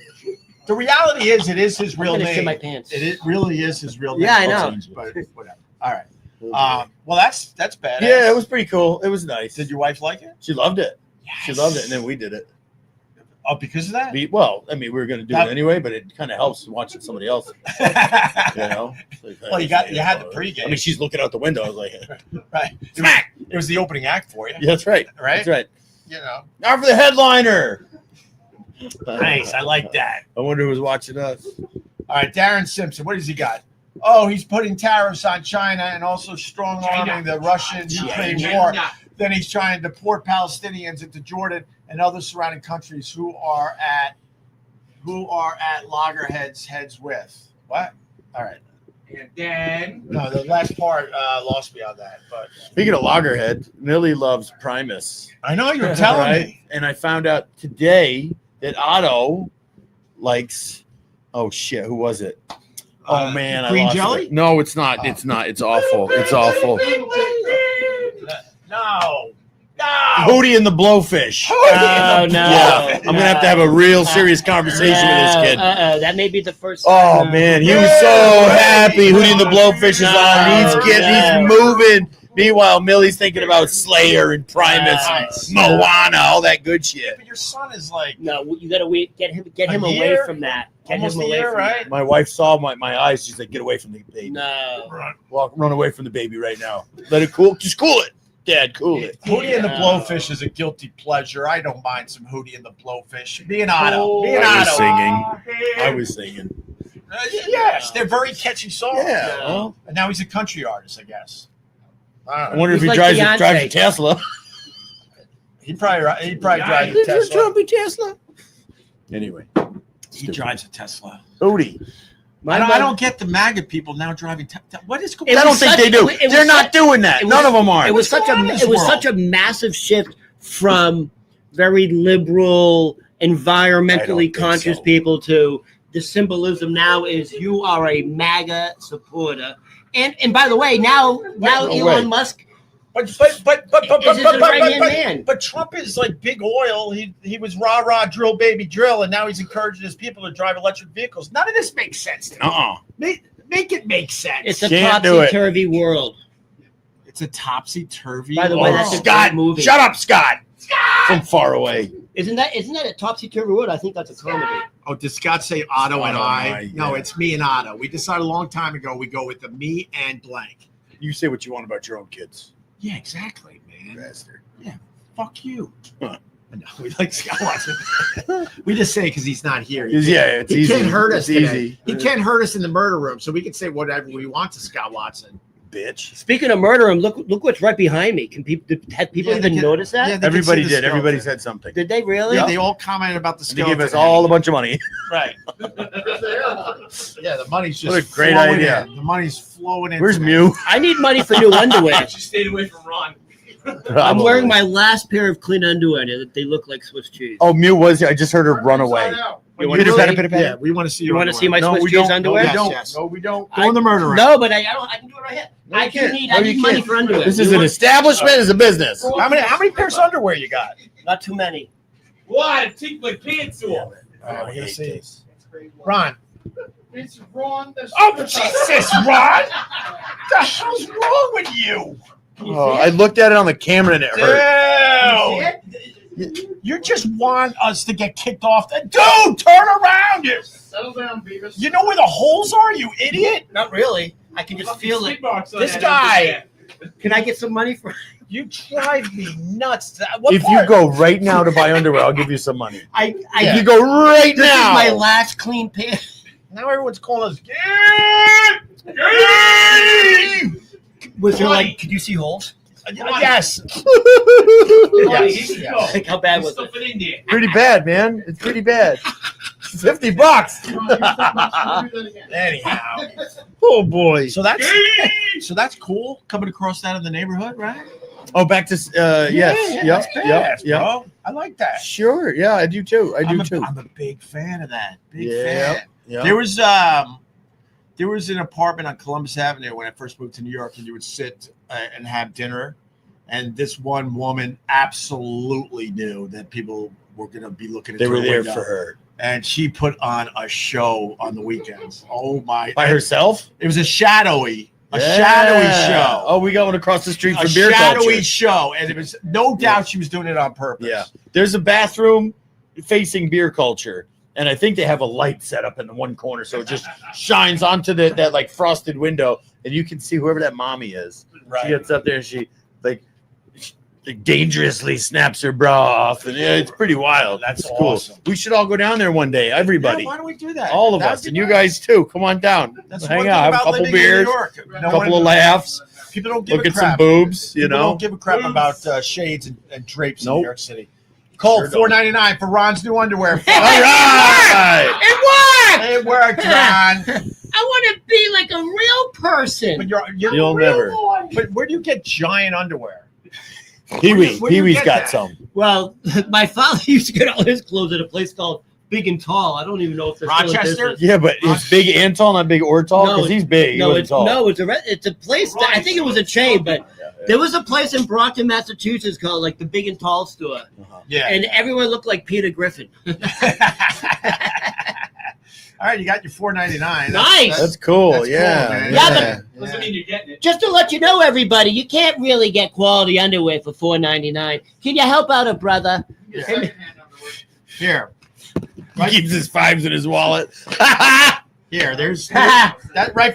The reality is, it is his I'm real gonna shit name. my pants. It really is his real name. Yeah, I know. But whatever. All right. Well, that's badass. Yeah, it was pretty cool. It was nice. Did your wife like it? She loved it. Yes. She loved it, and then we did it. Oh, because of that? Well, I mean, we were going to do That- it anyway, but it kind of helps watching somebody else. You know. Well, you had the pregame. I mean, she's looking out the window. I was like, right. smack. It was the opening act for you, Yeah, that's right. right? That's right. You know. Now for the headliner. Nice. I like that. I wonder who was watching us. All right, Darren Simpson. What has he got? Oh, he's putting tariffs on China and also strong arming the Russian-Ukraine war. Then he's trying to deport Palestinians into Jordan and other surrounding countries who are at loggerheads heads with. What? All right. And then No, the last part lost me on that. But Speaking of loggerhead, Millie loves Primus. I know you were telling Right? me. And I found out today that Otto likes. Oh shit! Who was it? Oh man, I green lost jelly? it. No, it's not. It's not. It's awful. It's awful. No. Hootie and the Blowfish. Oh, no. Yeah, I'm gonna have to have a real serious conversation with this kid. That may be the first Oh time. man, he was so happy. Hootie and the Blowfish is on. He's moving. Meanwhile, Millie's thinking about Slayer and Primus, Nice. Moana, all that good shit. But your son is like No, you gotta wait. Get him A away year? from that. Get almost him a away year, from right? My wife saw my eyes. She's like, "Get away from the baby. that. No. Run away from the baby right now. Let it cool. Just cool it, Dad. Cool it." Hootie and the Yeah. Blowfish is a guilty pleasure. I don't mind some Hootie and the Blowfish. Me and Otto. Me and I was Otto. singing. I was singing. Yes, they're very catchy songs. Yeah. Well, And now he's a country artist, I guess. I I don't know. wonder if He's he like drives Beyonce. a Tesla. He'd probably drive a Tesla. Tesla. Anyway, He drives a Tesla. Hootie. I don't get the MAGA people now driving. What is going It I on? don't was think such- they do. it was They're not such- doing that. it None was- of them are. It was What's such going on in a this world? massive shift from very liberal, environmentally think conscious so. people to the symbolism now is you are a MAGA supporter. And by the way, now no Elon way. Musk But is his right-hand man. but Trump is like big oil. He was rah drill baby drill, and now he's encouraging his people to drive electric vehicles. None of this makes sense to me. Make it make sense. It's a Can't do it. topsy-turvy world. It's a topsy turvy. By the way, that's a Scott, great movie. shut up, Scott. From far away. Isn't that a topsy-turvy world? I think that's a comedy. Oh, did Scott say Otto and Otto I? and I, No, yeah. it's me and Otto. We decided a long time ago we go with the me and blank. You say what you want about your own kids. Yeah, exactly, man. Bastard. Fuck you. Huh. No, we like Scott Watson. We just say because he's not here. Yeah, it's He easy. can't hurt us It's today. easy. He can't hurt us in the murder room, so we can say whatever we want to Scott Watson. Bitch. Speaking of murder, look what's right behind me. Had people Yeah, they even can- notice that? yeah, they Everybody can see the did. Everybody skeleton. said something. Did they really? Yeah, they all commented about the And they skeleton. gave us all a bunch of money. right. Yeah, the money's just What a great flowing idea. in. The money's flowing in. Where's today. Mew? I need money for new underwear. she stayed away from Ron. I'm wearing my last pair of clean underwear. They look like Swiss cheese. Oh, Mew was here. I just heard her run away. You You wanna Pitter see- patter, pitter patter. Yeah, we want to see You your want to see my No, Swiss we cheese don't. underwear? Yes, don't. yes. No, we don't. Go in the murder room. No, but I can do it right here. No, I you do can't. need No, I you need money can't. for underwear. This is an establishment. It's a business. How many pairs of underwear you got? Not too many. Why? Take my pants off. All right, we're gonna hate see. this. Ron. It's Ron. Oh, Jesus, Ron! What the hell's wrong with you? Oh, I looked at it on the camera and it hurt. Dude! You just want us to get kicked off. Dude, turn around! Settle down, Beavis. You know where the holes are, you idiot? Not really. I can just feel it. This guy. Can I get some money for? You drive me nuts. What If you part? go right now to buy underwear, I'll give you some money. I If you go right This now, is my last clean pair. Now everyone's calling us. Was there like? Could you see holes? Yes. Yes. Like, how bad was Stuff it? it in there. Pretty bad, man. It's pretty bad. $50. Anyhow, Oh boy. so that's cool. Coming across that in the neighborhood, right? Oh, back to yes. that's Yep. badass, Yep. bro. I like that. Sure. Yeah, I do too. I'm a big fan of that. Big fan. Yeah. There was an apartment on Columbus Avenue when I first moved to New York, and you would sit and have dinner, and this one woman absolutely knew that people were going to be looking at They her were there window, for her. and she put on a show on the weekends. Oh my! By herself? It was a shadowy Yeah. show. Oh, we got one across the street A from Beer shadowy Culture. show, and it was no doubt she was doing it on purpose. Yeah. There's a bathroom facing Beer Culture, and I think they have a light set up in the one corner, so it just shines onto that like frosted window, and you can see whoever that mommy is. Right. She gets up there and she dangerously snaps her bra off, and yeah, it's pretty wild. That's It's cool. awesome. We should all go down there one day, everybody, Yeah, why don't we do that? all of That'd us, be and you nice. guys too. Come on down, That's hang one out, thing have a about couple living in New beers, York. a couple of laughs, People don't give look a at crap. some boobs. You People know, don't give a crap about shades and drapes in Nope. New York City. Cole, Sure don't. $4.99 for Ron's new underwear. all right. It worked. It worked, Ron. I want to be like a real person. But you're You'll a real never. one. But where do you get giant underwear? Pee-wee, Where do you Pee-wee's get got that? some. Well, my father used to get all his clothes at a place called Big and Tall. I don't even know if they're still in Rochester? business. Yeah, but it's big and tall, not big or tall, No, because he's big. He No, wasn't it's tall. it's a place. That, I think it was a chain, but there was a place in Brockton, Massachusetts called like the Big and Tall store, Yeah. and everyone looked like Peter Griffin. All right, you got your $4.99. Nice. That's cool. That's cool, Yeah. man. Yeah, Doesn't mean you're getting it. Just to let you know, everybody, you can't really get quality underwear for $4.99. Can you help out a brother? Here. He keeps his fives in his wallet. Here, there's that right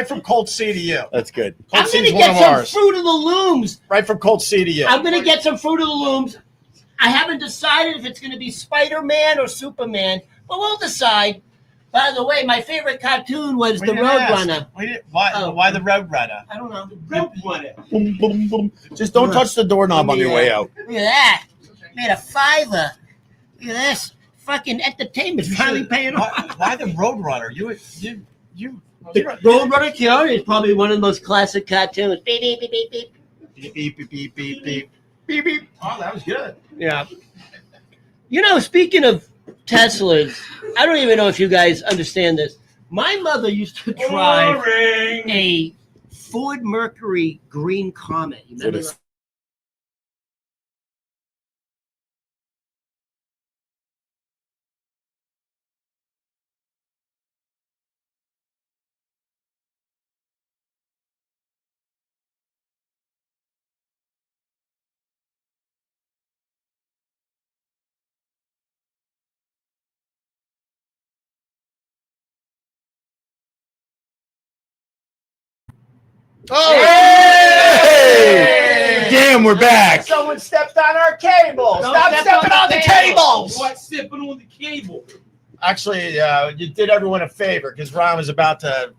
from Colt C to you. That's good. I'm Colt gonna C's one get of some ours. Fruit of the Looms. Right from Colt C to you. I'm gonna get some Fruit of the Looms. I haven't decided if it's gonna be Spider-Man or Superman, but we'll decide. By the way, my favorite cartoon was We the didn't ask. Roadrunner. We didn't, why, Oh. why the Roadrunner? I don't know. Rope runner. Boom, boom, boom. Just don't touch the doorknob on your way out. Look at that. Made a $5. Look at this. Fucking entertainment's finally paying off. Why the Roadrunner? You The Roadrunner Cure is probably one of the most classic cartoons. Beep, beep, beep, beep, beep. beep beep beep beep beep beep beep. Oh, that was good. Yeah. You know, speaking of Teslas, I don't even know if you guys understand this. My mother used to drive Boring. a Ford Mercury Green Comet. You remember that? Hey! Damn, we're back. Someone stepped on our cable. Don't Stop step stepping on on the the cable. cables. What? Stepping on the cable. Actually, you did everyone a favor because Ron was about to.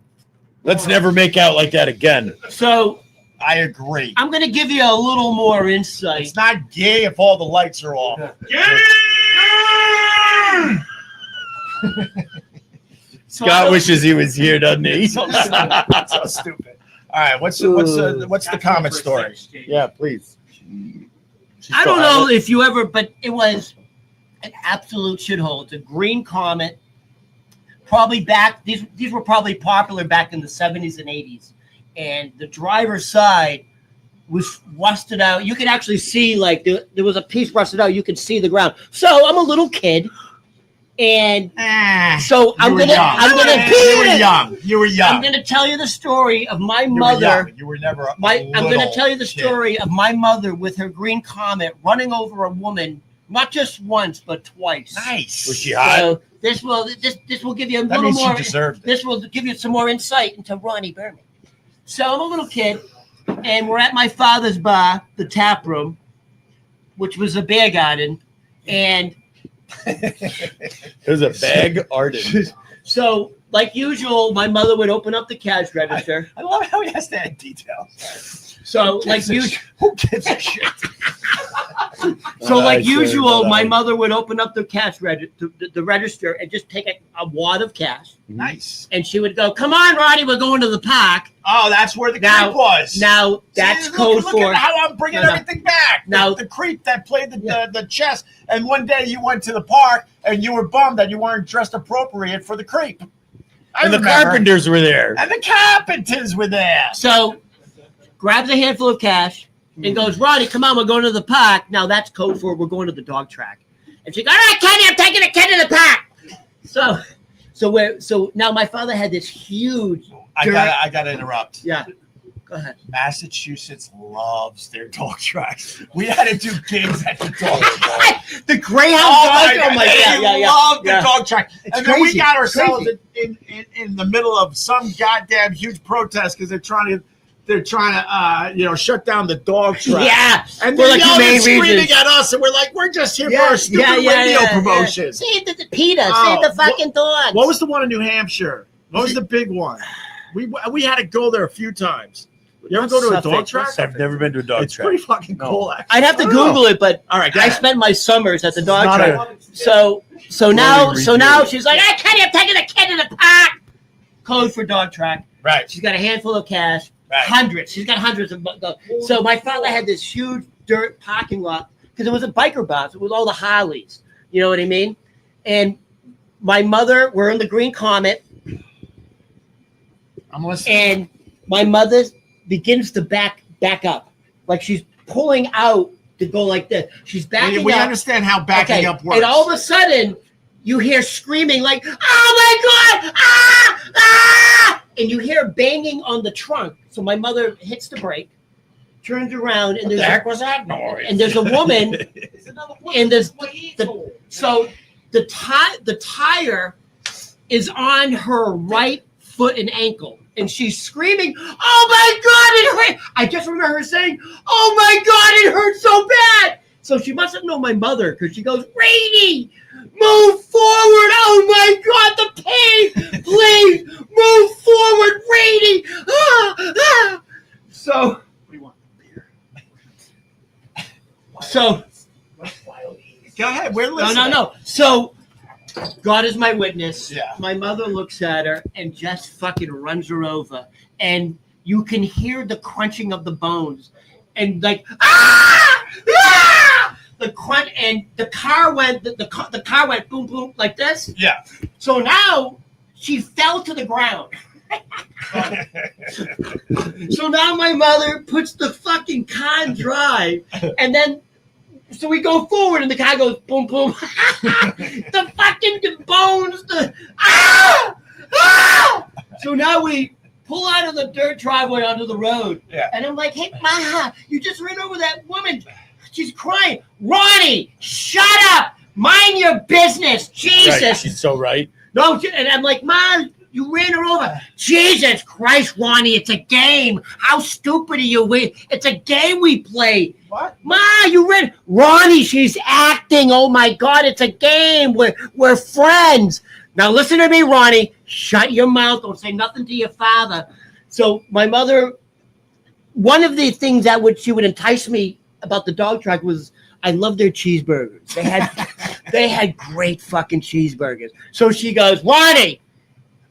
Let's never make out like that again. So I agree. I'm going to give you a little more insight. It's not gay if all the lights are off. Scott wishes he was here, doesn't he? So stupid. So stupid. All right, what's the comet story? Yeah, please. I don't know if you ever, but it was an absolute shithole. It's a green comet. Probably back, these were probably popular back in the 70s and 80s. And the driver's side was rusted out. You could actually see, like, there was a piece rusted out. You could see the ground. So I'm a little kid. And so I'm gonna You were young. I'm gonna tell you the story of my You were mother. young. You were never. I'm going to little tell you the kid. story of my mother with her green comet running over a woman, not just once but twice. Nice. Was she hot? So this will give you a That little means more. she deserved it. This will give you some more insight into Ronnie Berman. So I'm a little kid, and we're at my father's bar, the tap room, which was a beer garden, and There's a bag Arden. So, like usual, my mother would open up the cash register. I love how he has that in detail. So, like usual, Who gives a shit? so like I say, usual, but my I- mother would open up the cash register, the register, and just take a wad of cash, Nice. and she would go, "Come on, Ronnie, we're going to the park." Oh, that's where the Now- creep was. Now that's See, code look for at how I'm bringing No, no. everything back. Now- The creep that played the chess, and one day you went to the park and you were bummed that you weren't dressed appropriate for the creep. I And the remember. carpenters were there. And the carpenters were there. So grabs a handful of cash and goes, Ronnie, come on, we're going to the park. Now that's code for we're going to the dog track. And she goes, all right, Kenny, I'm taking a kid to the park. So now my father had this huge I gotta interrupt. yeah. Go ahead. Massachusetts loves their dog tracks. We had to do gigs at the dog track. The Greyhound Oh dog. my Oh God, my they god, yeah. love the yeah. dog track. It's And then we crazy. got It's ourselves crazy. in the middle of some goddamn huge protest because they're trying to shut down the dog track. Yeah. And For they're like yelling humane and screaming reasons. at us, and we're like, we're just here Yeah, for a stupid yeah, radio yeah. promotion. Save the PETA. Oh, Save the fucking dogs. What was the one in New Hampshire? What was the big one? We had to go there a few times. You ever go to a dog track? I've never been to a dog It's track. pretty fucking No. cool. Actually. I'd have to I don't know. Google it, but All right, go I ahead. spent my summers at the dog Not track. So now review. she's like, I can't. I'm taking a kid to the park. Code for dog track. Right. She's got a handful of cash. Right. Hundreds. She's got hundreds of dogs. So my father had this huge dirt parking lot because it was a biker box. It was all the Harleys. You know what I mean? And my mother, we're in the green Comet, I'm listening. and my mother begins to back up, like she's pulling out to go like this. She's backing We up. understand how backing up works. And all of a sudden, you hear screaming like, "Oh my God! Ah! Ah!" And you hear banging on the trunk. So my mother hits the brake, turns around, and was that noise? and there's a woman. And there's so the tire is on her right foot and ankle. And she's screaming, "Oh my God, it hurt!" I just remember her saying, "Oh my God, it hurts so bad." So she must have known my mother because she goes, "Rainy, move forward! Oh my God, the pain! Please move forward, Rainy!" So, so Go ahead. We're no, listening. no. So God is my witness. Yeah. My mother looks at her and just fucking runs her over. And you can hear the crunching of the bones. And like, ah! Ah! The crunch, and the car went, the car went boom, boom, like this. Yeah. So now she fell to the ground. So now my mother puts the fucking car in drive, and then so we go forward, and the car goes boom, boom. The fucking bones, So now we pull out of the dirt driveway onto the road, Yeah. and I'm like, "Hey, Ma, you just ran over that woman. She's crying. Ronnie, shut up. Mind your business. Jesus." Right, she's so right. No, and I'm like, "Mom, you ran her over." "Jesus Christ, Ronnie, it's a game. How stupid are you? It's a game we play." What? "Ma, you ran." "Ronnie, she's acting. Oh my God, it's a game. We're friends. Now listen to me, Ronnie. Shut your mouth. Don't say nothing to your father." So my mother, one of the things she would entice me about the dog track was I love their cheeseburgers. They had great fucking cheeseburgers. So she goes, "Ronnie,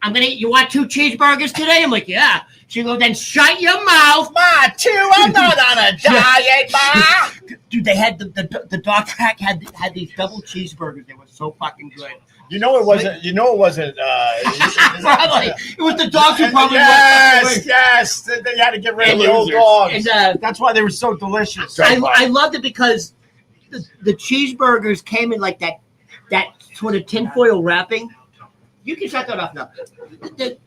you want 2 cheeseburgers today?" I'm like, "Yeah." She goes, "Then shut your mouth." Ma, 2. I'm not on a diet, Ma. Dude, they had the dog track had these double cheeseburgers. They were so fucking good. You know it wasn't. Probably. It was the dogs who probably Yes. They had to get rid of the old dogs. And That's why they were so delicious. I loved it because the cheeseburgers came in like that sort of tinfoil wrapping. You can shut that off now.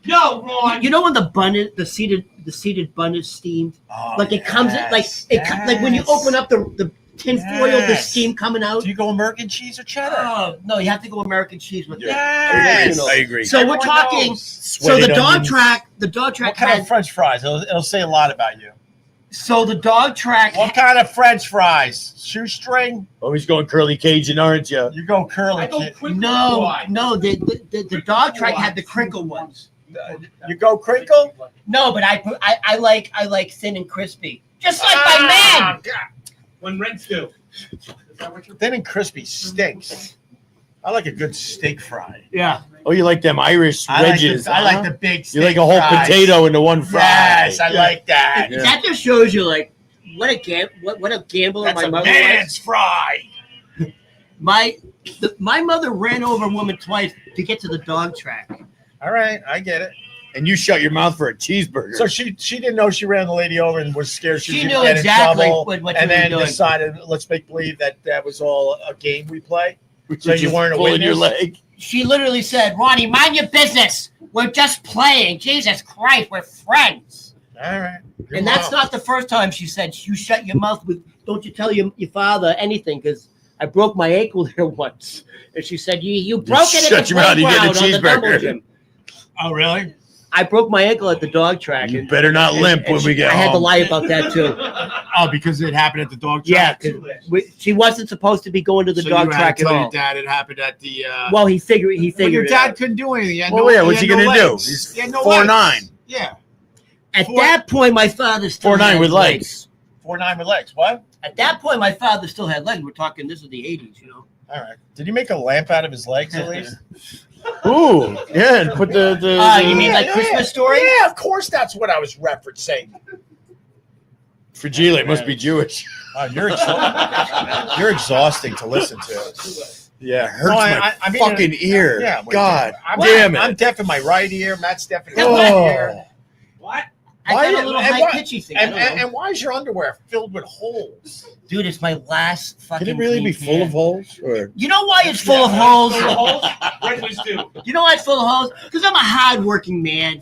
No, Ron. You know when the bun is the seeded bun is steamed? Oh, Like it comes in like when you open up the tinfoil, the Yes. steam coming out. Do you go American cheese or cheddar? Oh no, you have to go American cheese with Yes. original. I agree. So we're Everyone talking. knows. So the Sweated dog onions. track What kind had of French fries? It'll say a lot about you. So the dog track. What kind of French fries? Shoestring? Oh, he's going curly Cajun, aren't you? You go curly. No. The dog track had the crinkle ones. You go crinkle? No, but I like thin and crispy, just like my man. God. When rents do. Thin and crispy stinks. I like a good steak fry. Yeah. Oh, you like them Irish wedges? I like the big steak You like a whole fries. potato into one fry. Yes, I like that. Yeah. That just shows you like what a gambler That's my a mother man's fry. was. My mother ran over a woman twice to get to the dog track. All right, I get it. And you shut your mouth for a cheeseburger. So she didn't know she ran the lady over and was scared she was She going to knew get exactly in trouble, what and you were then doing. decided let's make believe that was all a game we play. So you Just weren't a pulling your witness? leg. She literally said, "Ronnie, mind your business. We're just playing. Jesus Christ, we're friends." All right. Your And that's mom. not the first time she said, "You shut your mouth. Don't you tell your father anything?" Because I broke my ankle there once, and she said, "You broke it shut at the your mouth, you get a playground on the double cheeseburger." gym." Oh, really? I broke my ankle at the dog track. You and- better not limp when we get I had to home. lie about that too. Oh, because it happened at the dog Yeah, track? 'cause she wasn't supposed to be going to the So dog you had track to at tell all. your dad it happened at the... Well, he figured. Well, your it dad out. couldn't do anything. He had Well, no, yeah, what's he had no gonna do? legs. He's He had no 4'9". legs. Yeah. At that point, my father still 4'9" had with legs. 4'9" with legs. What? At that point, my father still had legs. We're talking. This is the '80s, you know. All right. Did he make a lamp out of his legs at least? Ooh, yeah, and put the You mean like Christmas Story? Yeah, of course that's what I was referencing. Fragile must be Jewish. Oh, you're exhausting to listen to. Yeah, hurts No, my I mean, fucking ear. Yeah, God I'm, damn it. I'm deaf in my right ear. Matt's deaf in his Oh. left ear. What? I Why- got a little and high why- pitchy thing. And, I don't know. and why is your underwear filled with holes? Dude, it's my last fucking. Can it really be clean full pair. of holes? Or You know why it's full of holes? Full of holes? Renters do. You know why it's full of holes? Because I'm a hardworking man,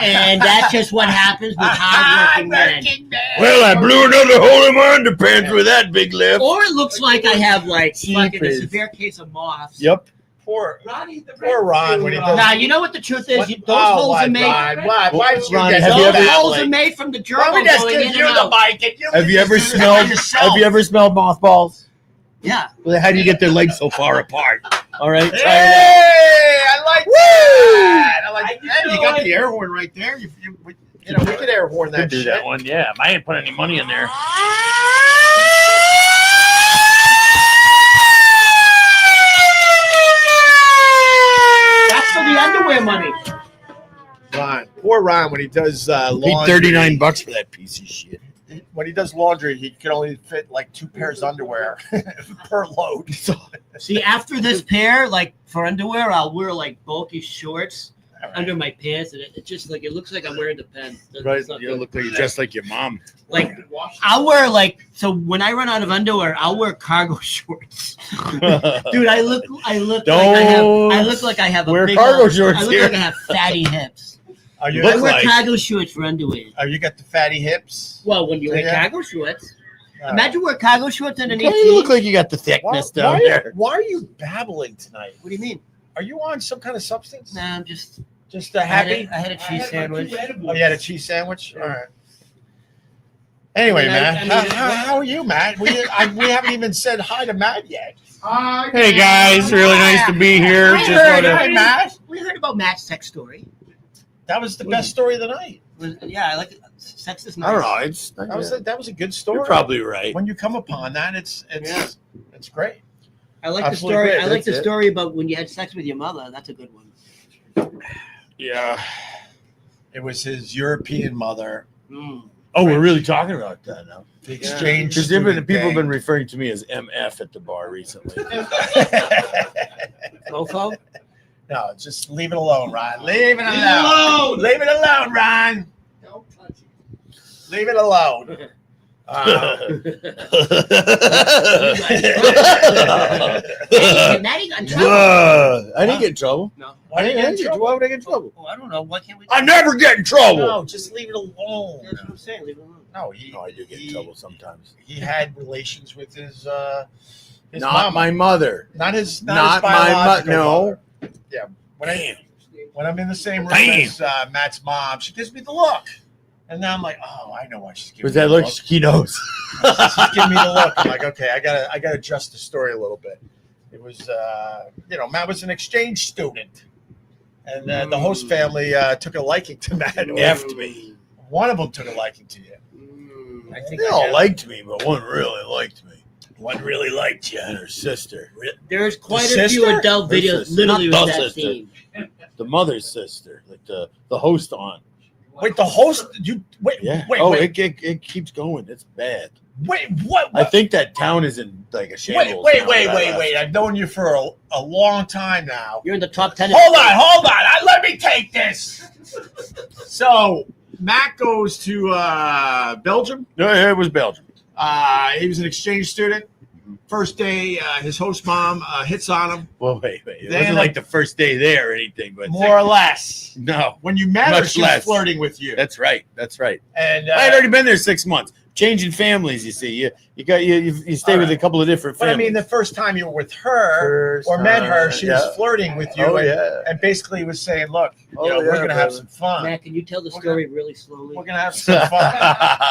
and that's just what happens with hardworking men. well, I blew another hole in my underpants with that big lip. Or it looks like I have like fucking a Jeepers. severe case of moths. Yep. Poor Ronnie, the Poor Ron when he does- Now you know what the truth is. What- Those oh, holes why, are made. Ron? Why did you Ron, get have so you Those ever- holes badly? are made from the Why don't gerbil we just going give in you and the out. mic and you Have you ever just do it smelled? yourself? Have you ever smelled mothballs? Yeah. Well, how do you get their legs so far apart? All right. Try it Hey, I like that. I like I that. just You don't got the like- air horn right there. You know, we could air horn out. that Could do shit. that one. Yeah, I ain't put any money in there. That's for the underwear money. Ron, poor Ron, when he does Paid laundry. $39 for that piece of shit. When he does laundry, he can only fit like 2 pairs of underwear per load. See, after this pair, like for underwear, I'll wear like bulky shorts under my pants, and it just like it looks like I'm wearing the pen. Right. It's not You good. look like you're just like your mom. Like I'll wear like so when I run out of underwear, I'll wear cargo shorts. Dude, I look like I have a wear big cargo old- shorts I look here. like I have fatty hips. Are you, Look I wear like- cargo shorts for underwear. you got the fatty hips? Well, when you wear Yeah. cargo shorts, imagine wear cargo shorts underneath. Well, you look jeans. like you got the thickness down there. Why are you babbling tonight? What do you mean? Are you on some kind of substance? Nah, I'm just Just I had happy? a- I had a cheese sandwich. Oh, you had a cheese sandwich? All right. Anyway, I mean, Matt, I mean, how are you, Matt? We haven't even said hi to Matt yet. Hey guys, really nice to be here. We Just heard, wanna- Hi, Matt. we heard about Matt's sex story. That was the best story of the night. Yeah, I like it. Sex is nice. I don't know. It's That was a good story. you're probably right. When you come upon that, it's great. I like Absolutely the story. great, I like that's the it. story about when you had sex with your mother. That's a good one. Yeah. It was his European mother. Mm. Oh, we're really talking about that now. The exchange. Because student people have been thing. referring to me as MF at the bar recently. Mofo? No, just leave it alone, Ron. Leave it Leave it alone. alone. Leave it alone, Ron. Don't touch it. Leave it alone. Hey, Maddie got in trouble. I didn't get in trouble. No. Why did you get in trouble? Why would I get in trouble? Oh, I don't know. Why can't we? I never get in trouble. No, just leave it alone. That's what I'm saying. Leave it alone. No, I do get in trouble sometimes. He had relations with his Not mama. my mother. not his Not my biological no. mother. Yeah, when I'm in the same room Damn. as Matt's mom, she gives me the look, And now I'm like, oh, I know why she's giving Was me that the look? He knows. She's giving me the look. I'm like, okay, I gotta adjust the story a little bit. It was, Matt was an exchange student, and the host family took a liking to Matt. Effed me. One of them took a liking to you. I think They I all got- liked me, but one really liked me. One really liked you, and her sister. There's quite The a few sister? adult Her videos sister. literally Not with the that sister. theme. The mother's sister, like the host on. Wait, the host? Wait, Yeah. wait. It keeps going. It's bad. Wait, what? I think that town is in like a shambles. Wait. now. I've known you for a long time now. You're in the top 10. Hold on. Let me take this. So Matt goes to Belgium. No, it was Belgium. He was an exchange student. First day, his host mom hits on him, Well, wait. It They wasn't end like up- the first day there or anything, but more or less. no, When you met her, Much she was less. flirting with you. that's right. And I had already been there 6 months, changing families. You see, you stay All with right. a couple of different but I families. mean, the first time you were with her First or met her, time, she yeah. was flirting with you, Oh and, yeah. and basically was saying, "Look, Oh, we're yeah, gonna have brother. some fun. Matt, can you tell the story really slowly? We're gonna have some fun."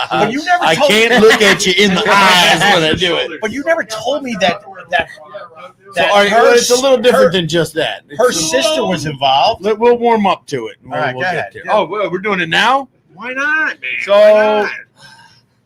But you never I told me- can't look at you in the eyes when I do it. But you never told me that So it's a little different than just that. her sister was involved. We'll warm up to it. We'll, All right, we'll go get ahead. there. Yeah. Oh, well, we're doing it now? Why not, man? So- Why not?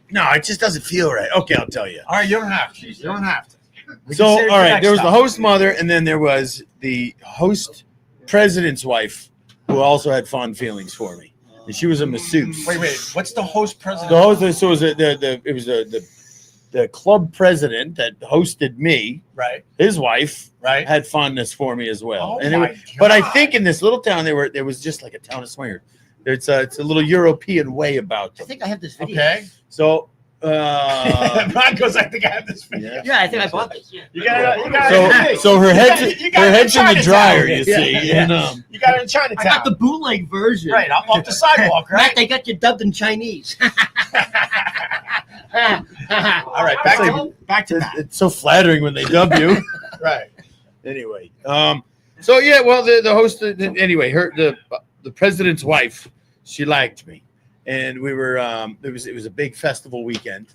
No, it just doesn't feel right. Okay, I'll tell you. All right, you don't have to. You don't have to. We So, can all save it for right, next there was the time. host mother, and then there was the host president's wife, who also had fond feelings for me. And she was a masseuse. Wait. What's the host president? The host, so it was the club president that hosted me. Right. His wife Right. had fondness for me as well. Oh And it my was, but I God. think in this little town there was just like a town of swingers. It's a little European way about I them. think I have this video. Okay. So Brian goes, I think I have this video. yeah. Yeah, I think I bought this. Yeah. You got it. So her head's You got her it head's in the Chinatown. dryer, you Yeah, see. yeah. And You got it in I Chinatown. got the bootleg version. right up off the sidewalk, Matt, right? they got you dubbed in Chinese. All right, back to that. it's so flattering when they dub you. Right. Anyway, so yeah, well, the host, anyway, the president's wife, she liked me, and we were it was a big festival weekend,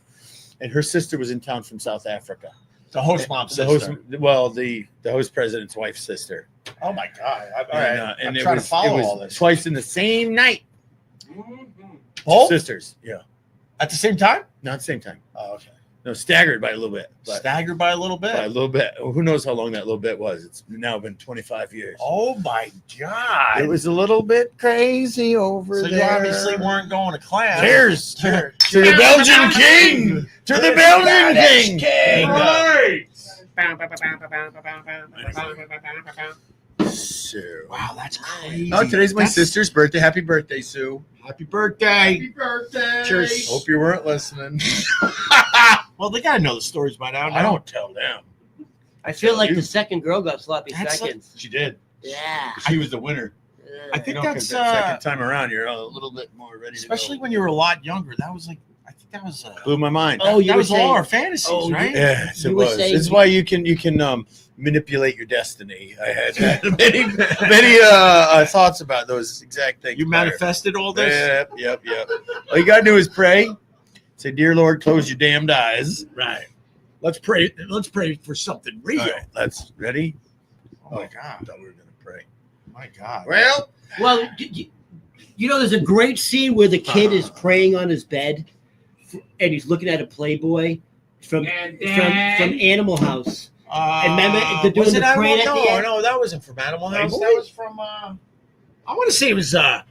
and her sister was in town from South Africa. The host mom's The sister. host, well, the host president's wife's sister. Oh my God! All And, right, and I'm it trying was, to follow it was all this. twice in the same night. Both Sisters, yeah, at the same time? not the same time. Oh, okay. No, staggered by a little bit, but Staggered by a little bit. by a little bit. Who knows how long that little bit was? It's now been 25 years. Oh my God! It was a little bit crazy over so there. you obviously weren't going to class. Cheers Cheers. to the Belgian king! To the Belgian king! King. Right. So, Wow, that's crazy. oh, today's my That's- sister's birthday. Happy birthday, Sue. Happy birthday! Happy birthday. Cheers. Hope you weren't listening. Well, they gotta know the stories by now. I don't tell them. I feel like You- the second girl got sloppy That's seconds. She did. Yeah. She was the winner. I think You know, 'cause that's that second time around, you're a little bit more ready especially to go. when you were a lot younger. That was like, I think that was. Blew my mind. Oh, you that were was saying. all our fantasies, Oh, you- right? Yes, it You were was. saying- This is why you can manipulate your destiny. I had many thoughts about those exact things. You prior. manifested all this. Yep. All you gotta do is pray. Say, "Dear Lord, close your damned eyes." Right. Let's pray. Let's pray for something real. All right, let's ready. Oh my I God! thought we were gonna pray. My God! Well, Well, you know, there's a great scene where the kid is praying on his bed, and he's looking at a Playboy from And from then- Animal House. And remember, they're doing was the it Animal? parade at the No, end? no, that wasn't from Animal House. Playboy? That was from. I want to say it was. the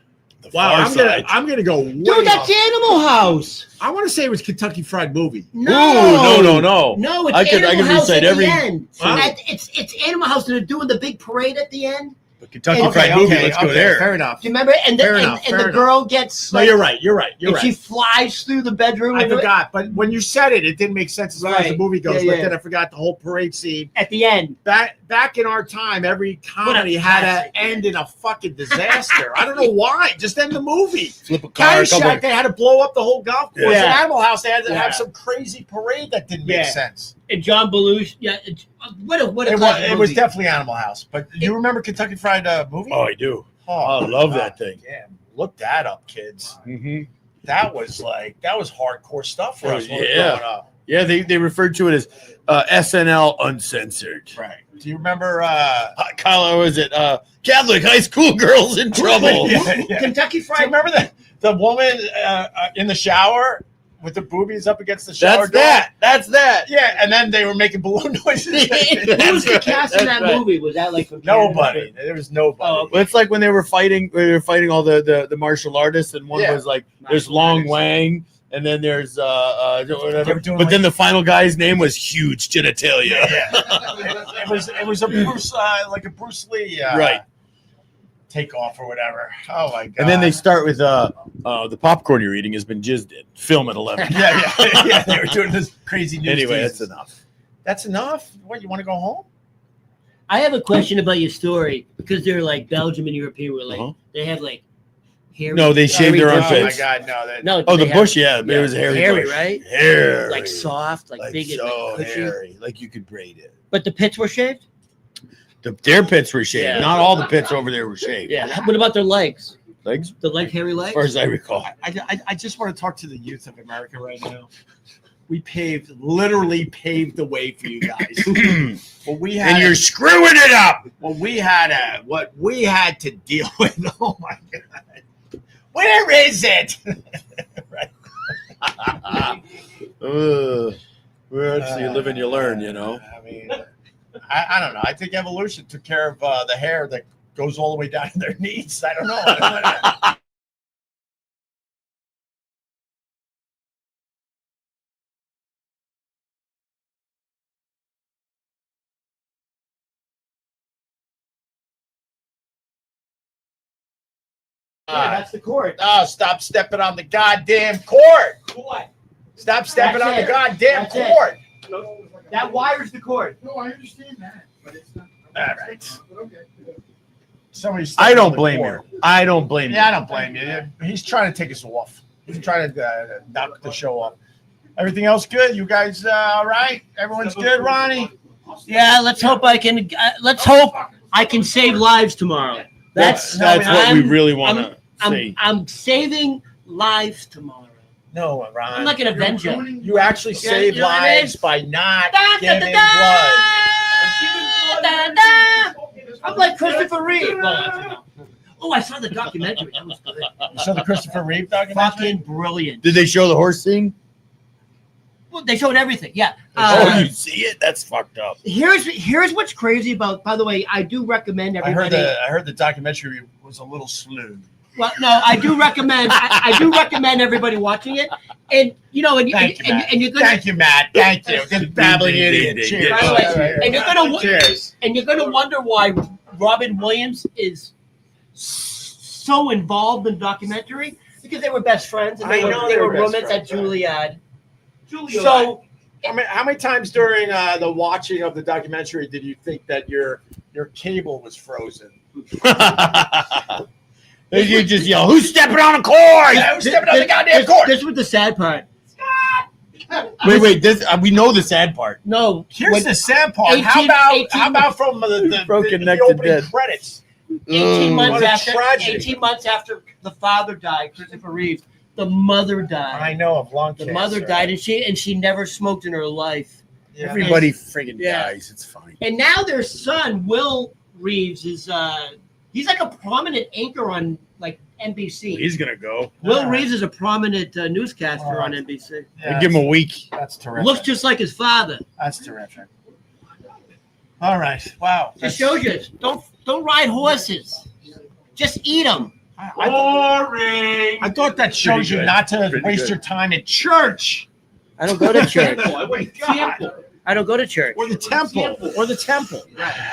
Wow, Far Side. I'm gonna go. Way Dude, that's off. Animal House. I want to say it was Kentucky Fried Movie. No, no. No, it's I could Animal House recite at every. the end. Huh? It's Animal House, and they're doing the big parade at the end. But Kentucky Okay, Fried Movie. Let's go there. Fair enough. Do you remember? And the, Fair and, enough, and fair the enough. girl gets No, like, you're right. You're right. You're and right. she flies through the bedroom. I and forgot, but when you said it, it didn't make sense as far as the Right. movie goes. Yeah, But yeah. then I forgot the whole parade scene. at the end. Back in our time, every comedy had classic. to end in a fucking disaster. I don't know why. Just end the movie. Flip a car. Caddyshack, they had to blow up the whole golf course. Yeah. In Animal House, they had to Yeah. have some crazy parade that didn't make Yeah. sense. And John Belushi. Yeah, what a It classic was movie. definitely Animal House. But do you remember Kentucky Fried Movie? Oh, I do. Oh, I love that thing. Yeah, look that up, kids. Mm-hmm. that was hardcore stuff for us when we were Yeah. growing up. Yeah, they referred to it as SNL Uncensored. Right. Do you remember? Kyle, was it Catholic high school girls in trouble? Yeah. Kentucky Do you Fried. remember the woman in the shower with the boobies up against the shower door? That's that. Yeah, and then they were making balloon noises. Who was the right, cast in that's that right. movie? Was that like from Canada? Nobody. There was nobody. Oh, Well, it's like when they were fighting all the martial artists, and one Yeah. was like there's Long Wang, and then there's They whatever. were doing But like- then the final guy's name was Huge Genitalia. Yeah. it was a Bruce like a Bruce Lee Right. takeoff or whatever. Oh my god. And then they start with the popcorn you're eating has been jizzed in. Film at 11. yeah. They were doing this crazy news. Anyway, teases. that's enough. That's enough. What, you want to go home? I have a question about your story because they're like Belgium and European were like Uh-huh. they have like hairy. No, they shaved their hairy Oh my armpits. god, no. That, No, Oh, they the have- bush, yeah, but it was hairy. hairy, bush. right? Hairy. Like soft, like big, and so like cushy. hairy, like you could braid it. But the pits were shaved. Their pits were shaved. Yeah. Not all the pits over there were shaved. Yeah. What about their legs? Legs, The hairy as legs. far as I recall. I just want to talk to the youth of America right now. We literally paved the way for you guys. Well, we had And you're screwing it up. what we had to deal with. Oh my god. Where is it? Well, actually, you live and you learn, you know. I mean, I don't know. I think evolution took care of the hair that goes all the way down to their knees. I don't know. That's the cord. Oh, stop stepping on the goddamn cord. What? Stop stepping That's on the it. goddamn That's it. cord. That wire's the cord. No, I understand that, but it's not. All right. But okay. Somebody's I stepping on don't the blame cord. you. I don't blame Yeah, I you. don't blame you. He's trying to take us off. He's trying to knock the show off. Everything else good? You guys all right? Everyone's good, Ronnie? Yeah. Let's hope I can. Let's hope I can save lives tomorrow. That's That's what we really want I'm- to see. I'm saving lives tomorrow. No, Ron. I'm like an Avenger. You actually save you know what I mean? lives by not Da, da, giving da, blood. da, da. I'm like Christopher Reeve. Oh, I saw the documentary. That was good. You saw the Christopher Reeve documentary? Fucking brilliant. Did they show the horse scene? Well, they showed everything. Yeah. Oh, you see it? That's fucked up. Here's what's crazy about. By the way, I do recommend I everybody. heard the documentary was a little slow. Well, no, I do recommend. I do recommend everybody watching it, and you know, Thank you, Matt. and you're gonna Thank you, Matt. Thank you. Just babbling Ding, ding, idiot. ding, Cheers. ding. By the way, and you're gonna Cheers. and you're gonna wonder why Robin Williams is so involved in documentary because they were best friends and I they know were they were roommates best at friends, Juilliard. Julia. So How many times during the watching of the documentary did you think that your cable was frozen? You just yell, "Who's stepping on a cord?" Yeah, who's stepping on the goddamn cord? This was the sad part. Wait. This we know the sad part. No, Here's when- the sad part. 18 how about from the Broken the neck to opening dead. credits? 18 months What a after tragedy. 18 months after the father died, Christopher Reeve, the mother died. I know of lung The cancer. mother died, and she never smoked in her life. Yeah. Everybody friggin' Yeah. dies. It's fine. And now their son, Will Reeves, is he's like a prominent anchor on like NBC. He's gonna go. Will Reeves is a prominent newscaster on NBC. Yeah, Give him a week. That's terrific. Looks just like his father. That's terrific. All right. Wow. Just shows you don't ride horses. Just eat them. Boring. I thought that shows you good. not to Pretty waste good. your time at church I don't go to church. I went God. I don't go to church. or the temple.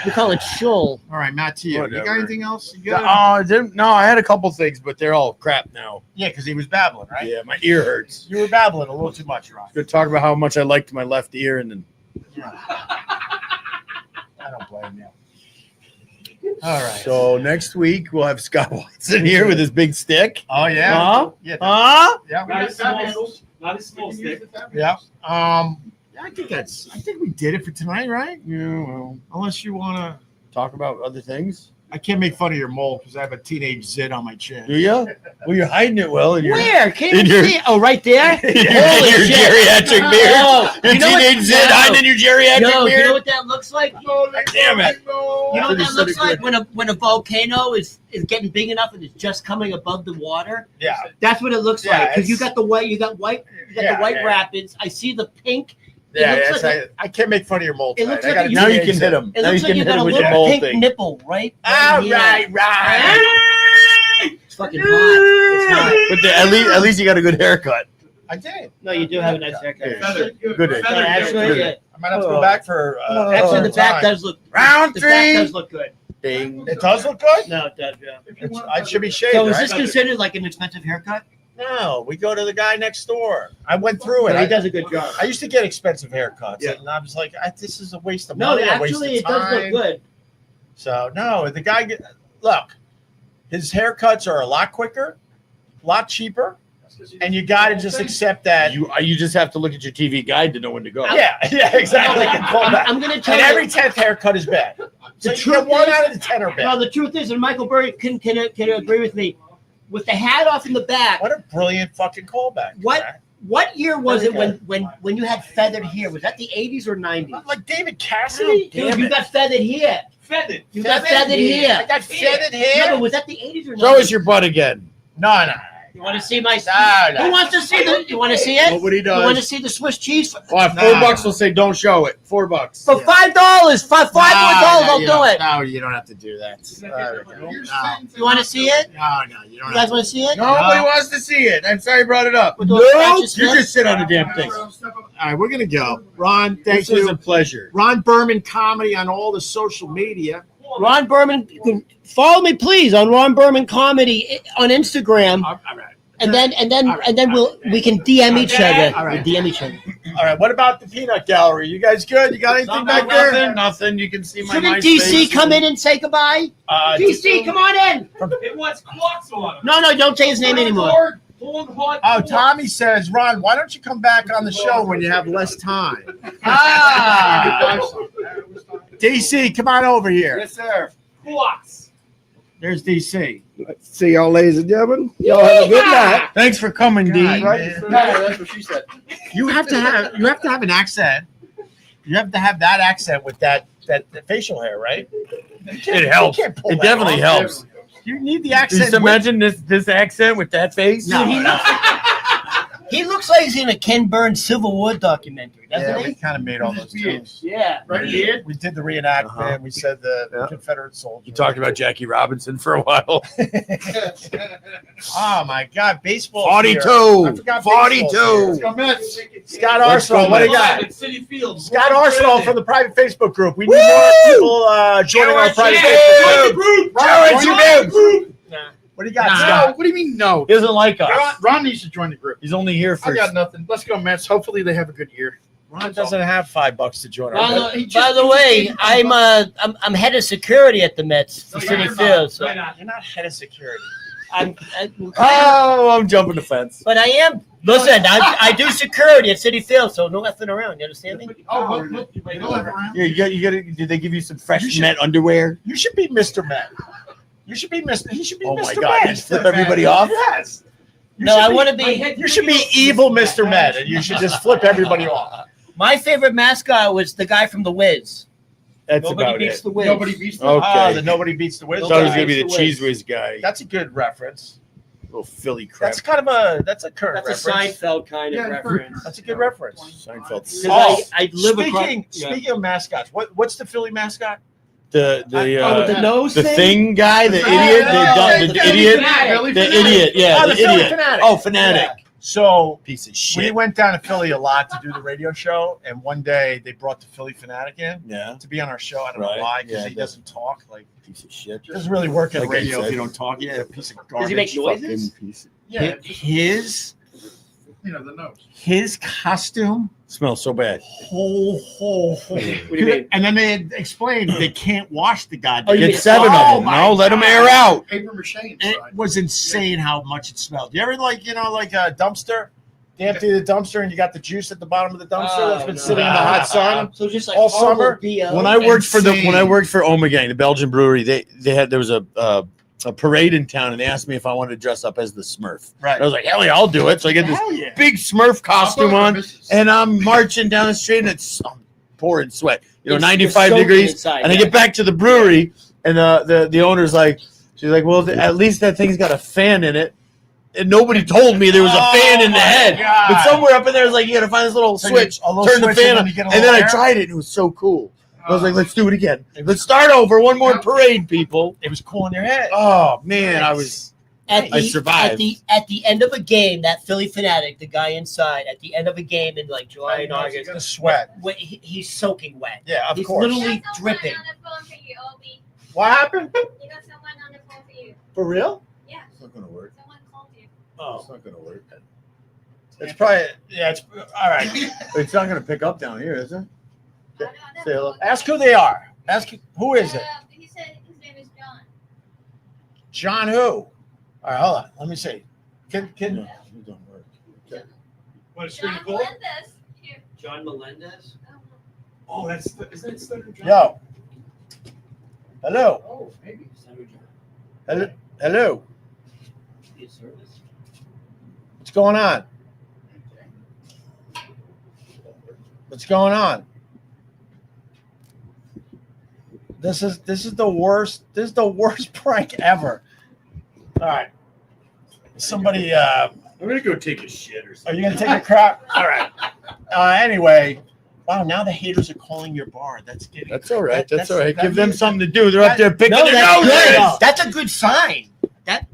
We call it shul. All right, Matt, to you. You Whatever. got anything else? You good? No, I had a couple things, but they're all crap now. Yeah, because he was babbling, right? Yeah, my ear hurts. You were babbling a little too much, Ron. Good talk about how much I liked my left ear, and then I don't blame you. All right. so next week we'll have Scott Watson here with his big stick. Oh yeah. Huh? Yeah. Huh? Yeah. Not a small, not a small stick. Yeah. I think we did it for tonight, right? Yeah. Well, Unless you want to. talk about other things. I can't make fun of your mole because I have a teenage zit on my chin. Do you? Well, you're hiding it well in your Where? Can't in even your- see it. Oh, right there. Holy your shit. geriatric beard. Oh, Your you know what- teenage zit no. hiding in your geriatric No, beard. you know what that looks like? Damn it! You know what that looks like when a volcano is getting big enough and it's just coming above the water. Yeah. That's what it looks Yeah, like. Because you it's- got the white, you got Yeah, the white yeah. rapids. I see the pink. It Yeah, looks yes, like I can't make fun of your mole. It looks tonight. like I got you- a Now you teenage can hit zit. him. It Now looks you like can you hit got him a with your little mole pink thing. nipple, right? All here. right. It's fucking hot. It's hot. But at least you got a good haircut. I did. No, you do have a nice haircut. Feather. Good. Yeah, actually, yeah. I might have to go back for. Actually, the back time. does look. Round the three. back does look good. Ding. It does look good. No, it does. Yeah. I should be shaved. So is right? this considered like an expensive haircut? No, we go to the guy next door. I went through it. He I, does a good job. I used to get expensive haircuts, Yeah. and I was like, this is a waste of No, money. a waste actually, of it does look time. good. So no, the guy. Look, his haircuts are a lot quicker, a lot cheaper, and you got to just accept that. You just have to look at your TV guide to know when to go. Yeah, exactly. And pull back. I'm going to tell And you. every 10th haircut is bad. So The you truth get 1 is- out of the 10 are No, bad. the truth is, and Michael Burry can agree with me. With the hat off in the back, What a brilliant fucking callback. What? man. what year was it Very when you had feathered hair? Was that the 80s or 90s? Like David Cassidy? Dude, you got feathered hair. Feathered. You got feathered I hair. got feathered No, hair. but was that the 80s or 90s? Show us your butt again. No. You want to see my? No. Who wants to see the? You want to see it? Nobody You want to does. see the Swiss cheese? Well, $4 will say don't show it. $4. For $5, five more dollars, I'll do it. No, you don't have to do that. No, You want to see it? no, you You don't guys have want to see it? Nobody wants to see it. I'm sorry I brought it up. With those scratches, You Smith? just sit on the damn thing. All right, we're going to go. Ron, thank This was you. a pleasure. Ron Berman Comedy on all the social media. Ron Berman, follow me please on Ron Berman Comedy on Instagram, All right. and then we can DM each other. All right. We'll DM each other. All right, what about the peanut gallery? You guys good? You got anything back there? Nothing. You can see my Shouldn't MySpace. DC come in and say goodbye? DC, come on in. It wants clocks on it. No, don't say his name anymore. Oh, Tommy says, Ron, why don't you come back on the show when you have less time? DC, come on over here. Yes, sir. Clocks. There's DC. See y'all, ladies and gentlemen. Y'all have a good night. Thanks for coming, D. God, Right? man. No, that's what she said. You have to have an accent. You have to have that accent with that facial hair, right? It helps. You can't pull It that definitely off. helps. You need the Just accent. imagine this accent with that face. No, Dude, he looks like he's in a Ken Burns Civil War documentary, doesn't Yeah, he? we kind of made all those jokes. Yeah. Right, he did. We did the reenactment. We said the Yeah. Confederate soldier. You talked about Jackie Robinson for a while. Oh my God, baseball. 42. 42. Go Mets. Scott Let's Arsenal, go what do you Mets. got? City Field. Scott Arsenal from the private Facebook group. We need more people joining our private Facebook group. Jared, you What do you got, No, Scott? what do you mean no? He doesn't like us. Ron needs to join the group. He's only here I for. got nothing. Let's go Mets. Hopefully they have a good year. Ron doesn't have $5 to join our By group. the way, I'm head of security at the Mets, the City Field. So Why not? You're not head of security. Oh, I'm jumping the fence. but I am. Listen, I do security at City Field, so no effing around. You understand me? Oh, look, you wait over. Yeah, you got. Did they give you some fresh You should- Met underwear? You should be Mr. Met. You should be Mr. He should be Oh Mr. my God! Met. Just flip everybody off. Yes. You No, should I be- want to be. You should be evil Mr. Met, and you should just flip everybody off. My favorite mascot was the guy from The Wiz. That's Nobody about beats it. The Wiz. Nobody beats them. Okay. The nobody beats the I Wiz. thought it was guy. gonna be the That's the cheese way. whiz guy. That's a good reference. Little Philly crap. That's kind of a a current That's a reference. Seinfeld kind of Yeah, reference. That's a good reference. Seinfeld. 'Cause Oh, I live across. Speaking of mascots, what's the Philly mascot? The the nose the thing. thing guy, the Oh, idiot, yeah, the the idiot, Philly the fanatic. idiot, yeah, Oh, the Philly idiot. fanatic. Oh, fanatic. So Piece of we shit. went down to Philly a lot to do the radio show, and one day they brought the Philly fanatic in Yeah, to be on our show. I don't Right. know why, because Yeah, he that's- doesn't talk. Like, piece of shit. it doesn't really work at Like I radio if said. you don't talk. Yeah, a piece of garbage. Does he make noises? Fucking piece. Yeah, His you know the nose. his costume. Smells so bad. Ho. What do you mean? And then they had explained they can't wash the Oh, goddamn. you Get mean- 7 Oh of them. my No, let them God. air out. Paper mache It inside. was insane how much it smelled. You ever like a dumpster? They empty the dumpster, and you got the juice at the bottom of the dumpster that's been sitting in the no. hot sun. So just like all horrible summer. BO. When I worked for Insane. Ommegang, the Belgian brewery, there was a parade in town, and they asked me if I wanted to dress up as the Smurf. Right. I was like, hell yeah, I'll do it. So I get this Hell yeah. big Smurf costume on, and I'm marching down the street, and I'm pouring sweat. You're 95 soaking degrees. inside, And I yeah. get back to the brewery, and the owner's like, she's like, well, at least that thing's got a fan in it. And nobody told me there was a fan in the my head. God. But somewhere up in there is like, you got to find this little So switch, a little turn the switch, fan and on. then you get a And then little I air? tried it, and it was so cool. I was like, let's do it again. Let's start over. One more parade, people. It was cool in your head. Oh, man, I survived. At the end of a game, that Philly fanatic, the guy inside, at the end of a game in like July and You're August, gonna sweat. he's soking wet. Yeah, of He's course. literally dripping. What happened? You got someone on the phone for you. For real? Yeah, It's not going to work. someone called you. Oh, It's not going to work. it's probably It's all right. It's not going to pick up down here, is it? I don't know. Say hello. Ask who they are. Ask who is it. He said his name is John. John who? All right, hold on. Let me see. Can No, it don't work. Want to screen John the call? Melendez. Here. John Melendez. Oh, isn't it Stutter John? yo? Hello. Oh, maybe. Hello. Hello. His service. What's going on? What's going on? This is the worst. This is the worst prank ever. All right. Somebody. I'm going to go take a shit or Are something. you gonna take a crap? All right. Anyway. Wow. Now the haters are calling your bar. That's getting. That's all right. That's all right. that Give them means- something to do. They're up there picking No, their that's good. noses. That's a good sign.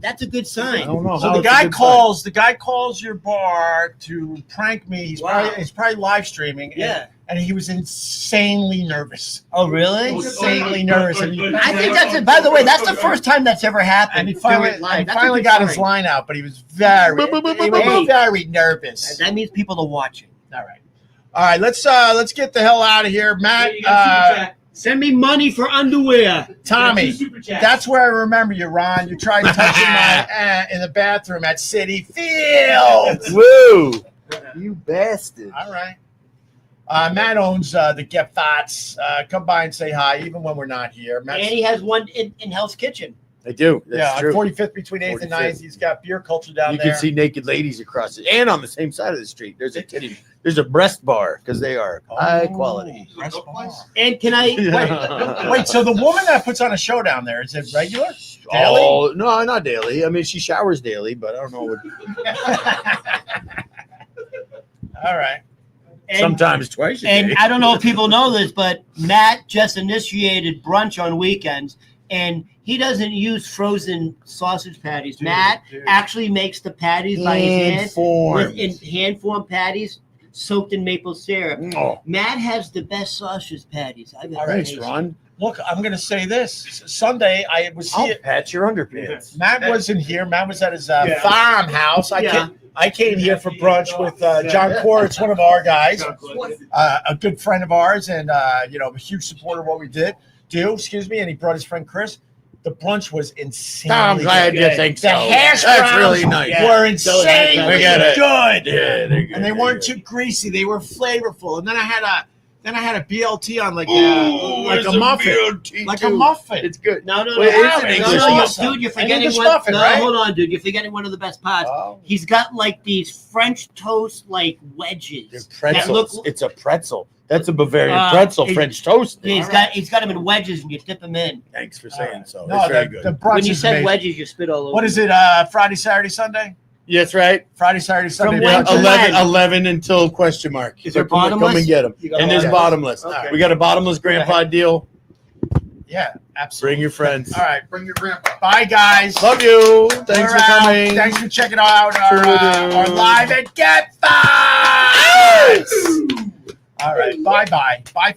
That's a good I sign. don't know. So how the it's a guy good calls. The guy calls your bar to prank me. Wow. He's probably live streaming. Yeah. And he was insanely nervous. Oh, really? Insanely nervous. And he, I think that's it. By the way, that's the first time that's ever happened. and he finally, Doing it live. and That's a finally good got his sign. line out, but he was very, Hey. very nervous. That means people are watching. All right. Let's get the hell out of here, Matt. Yeah, you got super chat. Send me money for underwear. Tommy. Two super chats. That's where I remember you, Ron. You tried touching my in the bathroom at City Field. Woo! You bastard. All right. Matt owns the Gebhards. Come by and say hi, even when we're not here. And Matt's, he has one in Hell's Kitchen. I do. That's on true. 45th between 8th and 9th. 45th. He's got beer culture down You there. can see naked ladies across it, and on the same side of the street, there's a breast bar because they are high quality. Breast bar. And can I Wait, so the woman that puts on a show down there, is it regular? Oh no, not daily. I mean, she showers daily, but I don't know. All right. and, Sometimes twice a and day. I don't know if people know this, but Matt just initiated brunch on weekends, and he doesn't use frozen sausage patties. Matt actually makes the patties by his hand Informed. in hand-formed patties soaked in maple syrup. Oh, Matt has the best sausage patties I've ever All right, thanks, tasted. Ron. Look, I'm going to say this. Sunday, I was I'll here. pat your underpants. Matt wasn't here. Matt was at his Yeah. farmhouse. I came here for brunch with John Quartz, one of our guys, a good friend of ours, and a huge supporter of what we do. Excuse me, and he brought his friend Chris. The brunch was insane. I'm glad you think so. The hash That's browns really nice. were insanely We got it. good. Yeah, they're good. And they weren't too greasy. They were flavorful. And then I had a BLT on like a muffin. Like a muffin. It's good. No, Wait, it's no, English no, muffin. dude, you're An forgetting English one. muffin, no, right? hold on, dude, you're forgetting one of the best parts. Oh. He's got like these French toast like They're wedges. pretzels. look- It's a pretzel. That's a Bavarian Uh, pretzel, it- French toast. He's got them in wedges, and you dip them in. Thanks for saying so. No, That's very the good. brunch When you is said amazing. wedges, you spit all over. What is it? Friday, Saturday, Sunday? Yeah, that's right. Friday, Saturday, Sunday. when brunch. to 11 until question mark. Is So there come bottomless? and get them. You got And there's bottomless? bottomless. Okay. We got a bottomless grandpa deal. Yeah, absolutely. Bring your friends. All right. Bring your grandpa. Bye, guys. Love you. Thanks We're for out. coming. Thanks for checking out our Toodaloo. live at Get All right. Bye-bye. Bye for